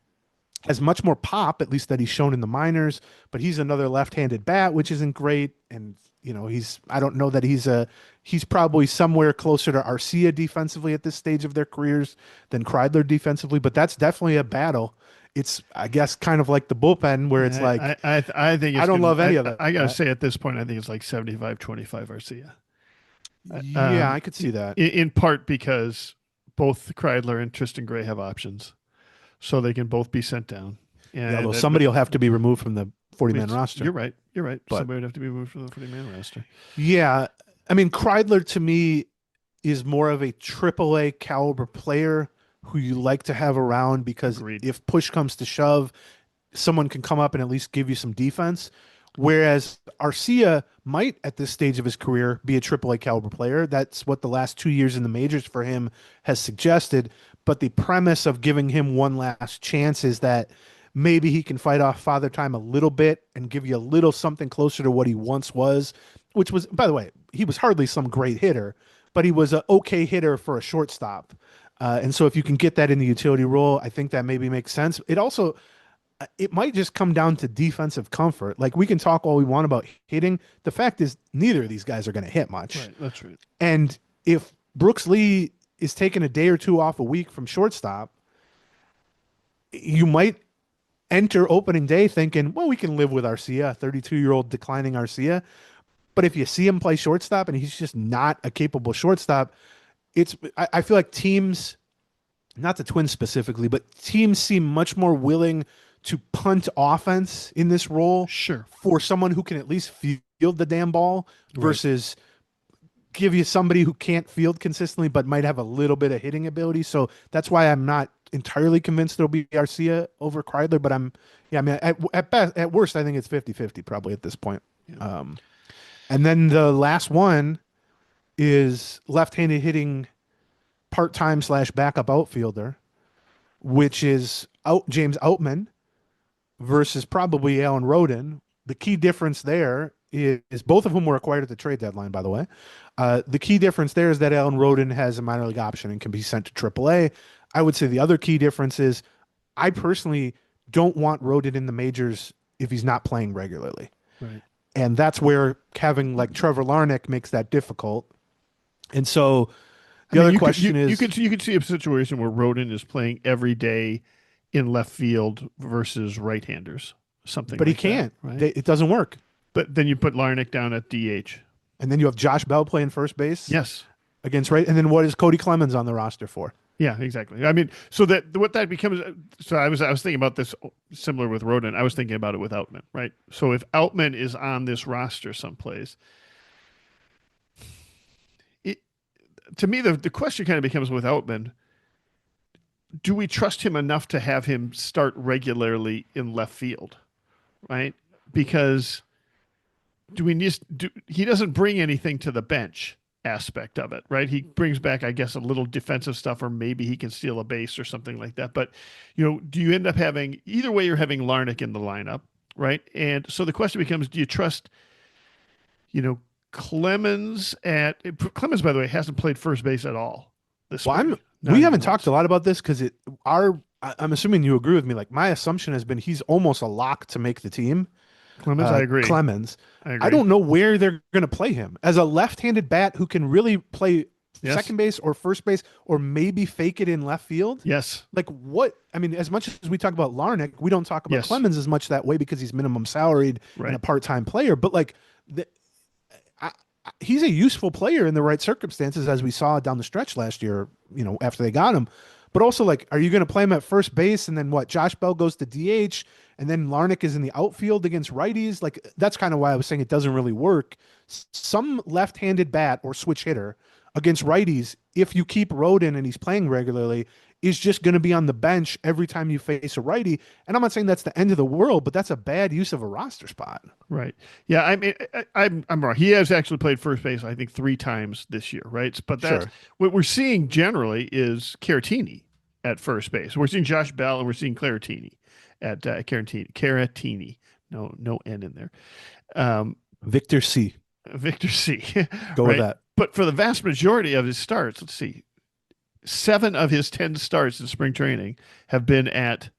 Has much more pop, at least that he's shown in the minors, but he's another left-handed bat, which isn't great. And, you know, I don't know that he's probably somewhere closer to Arcia defensively at this stage of their careers than Kreidler defensively, but that's definitely a battle. It's, I guess, kind of like the bullpen where it's like, I think I don't love any of that. I got to say at this point, I think it's like 75-25 Arcia. Yeah, I could see that. In part because both Kreidler and Tristan Gray have options. So they can both be sent down. And although somebody will have to be removed from the 40-man roster. You're right. But somebody would have to be removed from the 40-man roster. Yeah. I mean, Kreidler to me is more of a AAA caliber player who you like to have around because if push comes to shove, someone can come up and at least give you some defense. Whereas Arcia might, at this stage of his career, be a AAA caliber player. That's what the last 2 years in the majors for him has suggested. But the premise of giving him one last chance is that maybe he can fight off Father Time a little bit and give you a little something closer to what he once was, which was, by the way, he was hardly some great hitter, but he was an okay hitter for a shortstop. And so if you can get that in the utility role, I think that maybe makes sense. It might just come down to defensive comfort. Like we can talk all we want about hitting. The fact is neither of these guys are going to hit much. Right, that's right. And if Brooks Lee is taking a day or two off a week from shortstop, you might enter opening day thinking, well, we can live with Arcia, a 32-year-old declining Arcia. But if you see him play shortstop and he's just not a capable shortstop, I feel like teams, not the Twins specifically, but teams seem much more willing to punt offense in this role for someone who can at least field the damn ball versus give you somebody who can't field consistently but might have a little bit of hitting ability. So that's why I'm not entirely convinced it'll be Arcia over Kreidler, but at worst, I think it's 50-50 probably at this point. Yeah. And then the last one is left-handed hitting part-time / backup outfielder, which is James Outman versus probably Alan Rodin. The key difference there is both of whom were acquired at the trade deadline, by the way. The key difference there is that Alan Rodin has a minor league option and can be sent to AAA. I would say the other key difference is I personally don't want Rodin in the majors if he's not playing regularly. Right. And that's where having like Trevor Larnach makes that difficult. And so the other question is... You could see a situation where Rodin is playing every day in left field versus right-handers. Something but like he can't. That, right? It doesn't work. But then you put Larnach down at DH. And then you have Josh Bell playing first base. Yes. Against right. And then what is Cody Clemens on the roster for? Yeah, exactly. I mean, so that what that becomes. So I was thinking about this similar with Rodin. I was thinking about it with Outman, right? So if Outman is on this roster someplace, to me the question kind of becomes with Outman, do we trust him enough to have him start regularly in left field, right? Because do we just do? He doesn't bring anything to the bench aspect of it, right? He brings back, I guess, a little defensive stuff, or maybe he can steal a base or something like that. But do you end up having either way? You're having Larnach in the lineup, right? And so the question becomes: do you trust, you know, Clemens Clemens? By the way, hasn't played first base at all this Well, spring. we haven't talked a lot about this because I'm assuming you agree with me. Like my assumption has been he's almost a lock to make the team. Clemens, I agree. Clemens. I agree. I don't know where they're going to play him as a left-handed bat who can really play second base or first base or maybe fake it in left field. Yes. Like what? I mean, as much as we talk about Larnach, we don't talk about Yes. Clemens as much that way because he's minimum salaried and a part-time player. But like, he's a useful player in the right circumstances, as we saw down the stretch last year. After they got him. But also, like, are you going to play him at first base and then what? Josh Bell goes to DH and then Larnach is in the outfield against righties? Like, that's kind of why I was saying it doesn't really work. Some left-handed bat or switch hitter against righties, if you keep Rodin and he's playing regularly, is just going to be on the bench every time you face a righty. And I'm not saying that's the end of the world, but that's a bad use of a roster spot. Right. Yeah. I mean, I'm wrong. He has actually played first base, I think, 3 times this year. Right. But that's what we're seeing generally is Caratini at first base. We're seeing Josh Bell and we're seeing Caratini at Caratini. No N in there. Victor C. Victor C. Go with that. But for the vast majority of his starts, let's see, 7 of his 10 starts in spring training have been at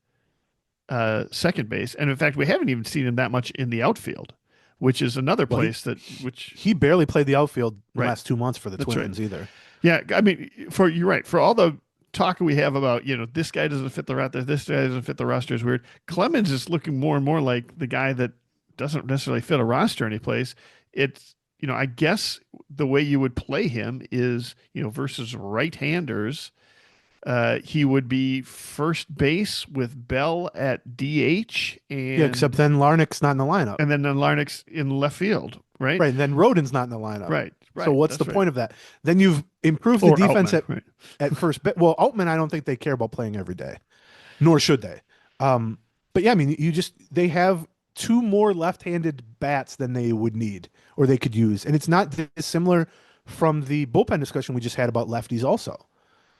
second base, and in fact, we haven't even seen him that much in the outfield, which is another place which he barely played the outfield the last 2 months for the Twins either. Yeah, I mean, you're right. For all the talk we have about this guy doesn't fit the roster, this guy doesn't fit the roster is weird. Clemens is looking more and more like the guy that doesn't necessarily fit a roster anyplace. It's I guess the way you would play him is, versus right-handers, he would be first base with Bell at DH. And except then Larnach's not in the lineup. And then Larnach's in left field, right? Right, and then Rodin's not in the lineup. Right. So what's the point of that? Then you've improved the defense Outman, at first. Well, Outman, I don't think they care about playing every day, nor should they. But yeah, I mean, they have 2 more left-handed bats than they would need or they could use. And it's not dissimilar from the bullpen discussion we just had about lefties also,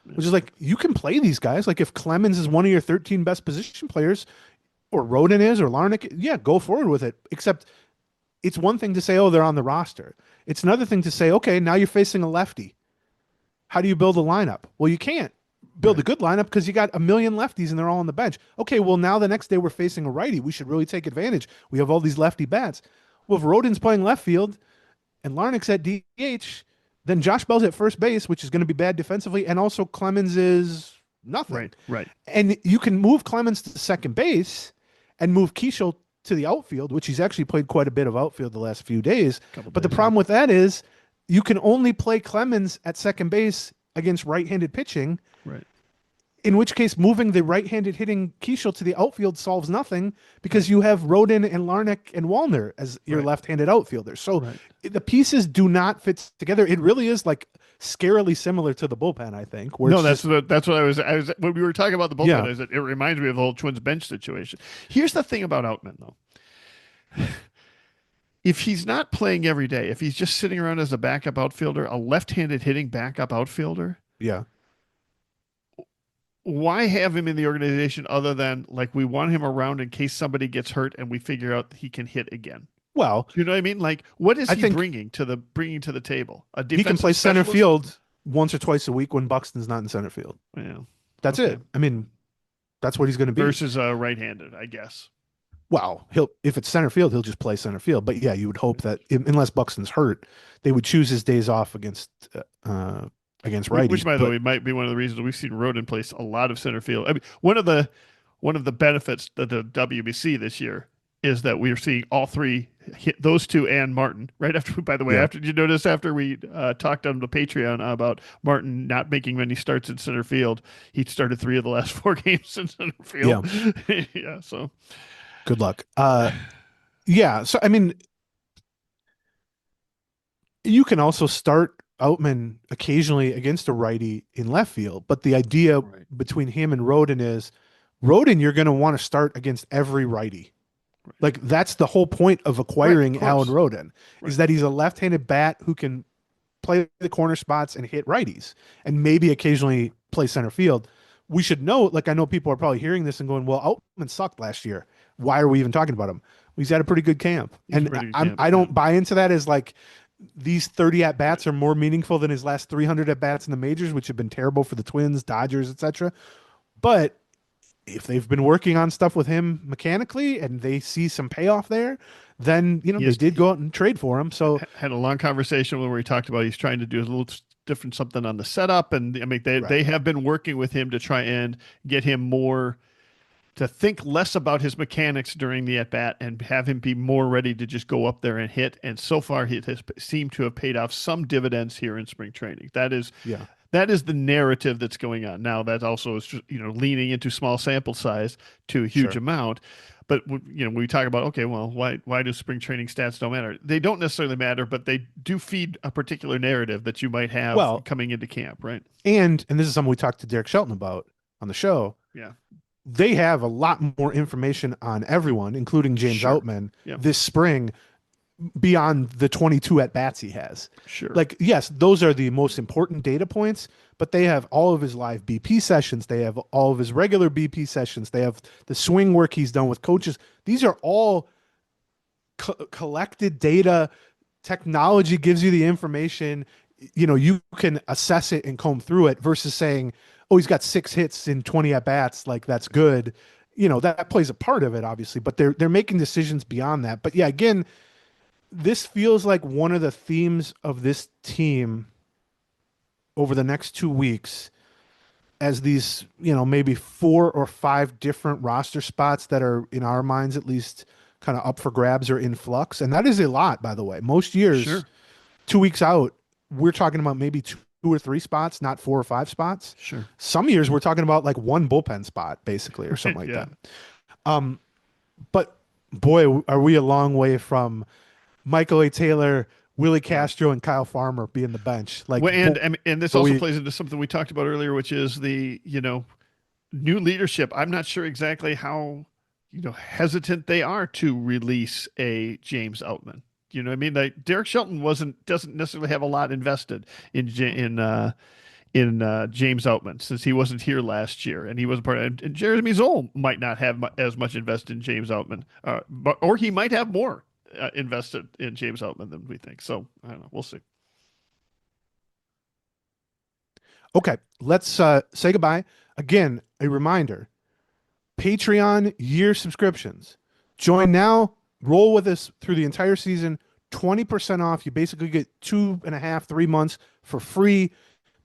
which is like, you can play these guys. Like if Clemens is one of your 13 best position players or Rodin is, or Larnach, yeah, go forward with it. Except it's one thing to say, oh, they're on the roster. It's another thing to say, okay, now you're facing a lefty. How do you build a lineup? Well, you can't build a good lineup because you got a million lefties and they're all on the bench. Okay, well, now the next day we're facing a righty. We should really take advantage. We have all these lefty bats. Well, if Rodin's playing left field and Larnach's at DH, then Josh Bell's at first base, which is going to be bad defensively, and also Clemens is nothing. Right. And you can move Clemens to second base and move Keishel to the outfield, which he's actually played quite a bit of outfield the last few days. But the problem with that is you can only play Clemens at second base against right-handed pitching. Right. In which case, moving the right-handed hitting Keishel to the outfield solves nothing because you have Rodin and Larnach and Wallner as your left-handed outfielders. So the pieces do not fit together. It really is like scarily similar to the bullpen, I think. That's what I was when we were talking about the bullpen. Yeah. It reminds me of the whole Twins bench situation. Here's the thing about Outman, though. If he's not playing every day, if he's just sitting around as a backup outfielder, a left-handed hitting backup outfielder, why have him in the organization other than like we want him around in case somebody gets hurt and we figure out he can hit again? Well, you know what I mean? Like, what is he bringing to the table? He can play center field once or twice a week when Buxton's not in center field. Yeah, that's it. I mean, that's what he's going to be versus right-handed, I guess. Well, if it's center field, he'll just play center field. But yeah, you would hope that unless Buxton's hurt, they would choose his days off against righties. Which, by the way, might be one of the reasons we've seen Rodin place a lot of center field. I mean, one of the benefits of the WBC this year is that we are seeing all 3 hit, those 2 and Martin right after. By the way, did you notice after we talked on the Patreon about Martin not making many starts in center field, he started 3 of the last 4 games in center field. Yeah. So good luck. So I mean, you can also start Outman occasionally against a righty in left field, but the idea Right. between him and Roden is Roden, you're going to want to start against every righty. Like that's the whole point of acquiring Right, of Alan course. Roden Right. is that he's a left-handed bat who can play the corner spots and hit righties and maybe occasionally play center field. We should note, like I know people are probably hearing this and going, well, Outman sucked last year. Why are we even talking about him? He's had a pretty good camp. He's a And pretty good I'm, camp, I don't yeah. buy into that as like these 30 at-bats are more meaningful than his last 300 at-bats in the majors, which have been terrible for the Twins, Dodgers, etc. But if they've been working on stuff with him mechanically and they see some payoff there, then they did go out and trade for him. So Had a long conversation where he talked about he's trying to do a little different something on the setup, and I mean they have been working with him to try and get him more to think less about his mechanics during the at bat and have him be more ready to just go up there and hit. And so far, it has seemed to have paid off some dividends here in spring training. That is the narrative that's going on now. That also is leaning into small sample size to a huge amount. But when we talk about, okay, well, why do spring training stats don't matter? They don't necessarily matter, but they do feed a particular narrative that you might have coming into camp, right? And this is something we talked to Derek Shelton about on the show. Yeah. They have a lot more information on everyone, including James Outman, this spring beyond the 22 at-bats he has. Sure. Like, yes, those are the most important data points, but they have all of his live BP sessions. They have all of his regular BP sessions. They have the swing work he's done with coaches. These are all collected data. Technology gives you the information. You can assess it and comb through it versus saying, oh, he's got 6 hits in 20 at-bats. Like, that's good. That plays a part of it, obviously, but they're making decisions beyond that. But yeah, again, this feels like one of the themes of this team over the next 2 weeks as these, maybe 4 or 5 different roster spots that are, in our minds at least, kind of up for grabs or in flux. And that is a lot, by the way. Most years, 2 weeks out, we're talking about maybe 2 or 3 spots, not 4 or 5 spots. Sure. Some years we're talking about like 1 bullpen spot, basically, or something like that. But boy, are we a long way from Michael A. Taylor, Willie Castro, and Kyle Farmer being the bench. Like, and this also plays into something we talked about earlier, which is the new leadership. I'm not sure exactly how hesitant they are to release a James Outman. You know what I mean? Like Derek Shelton doesn't necessarily have a lot invested in James Outman since he wasn't here last year and he wasn't part of. And Jeremy Zoll might not have as much invested in James Outman, or he might have more invested in James Outman than we think. So I don't know. We'll see. Okay, let's say goodbye. Again, a reminder: Patreon year subscriptions. Join now. Roll with us through the entire season. 20% off. You basically get 2.5, 3 months for free.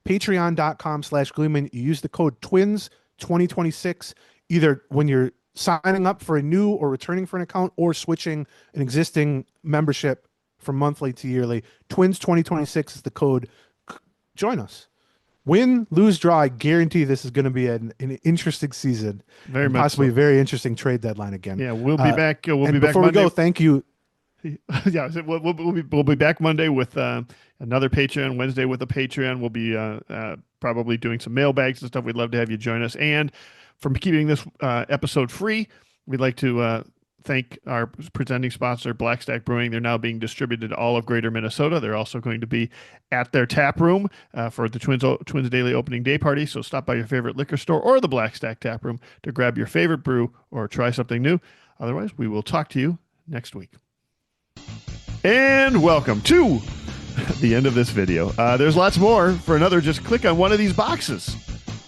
Patreon.com/Gleeman. You use the code TWINS2026 either when you're signing up for a new or returning for an account or switching an existing membership from monthly to yearly. TWINS2026 is the code. Join us. Win, lose, draw. I guarantee this is going to be an interesting season. Very much possibly so. a very interesting trade deadline again. Yeah, we'll be back. We'll be back before Monday. We go, thank you. Yeah, we'll be back Monday with another Patreon. Wednesday with a Patreon. We'll be probably doing some mailbags and stuff. We'd love to have you join us. And from keeping this episode free, we'd like to thank our presenting sponsor, Black Stack Brewing. They're now being distributed to all of Greater Minnesota. They're also going to be at their tap room for the Twins Daily Opening Day Party. So stop by your favorite liquor store or the Black Stack Tap Room to grab your favorite brew or try something new. Otherwise, we will talk to you next week. And welcome to the end of this video. There's lots more. For another, just click on one of these boxes.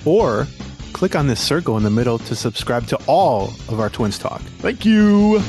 Or click on this circle in the middle to subscribe to all of our Twins Talk. Thank you.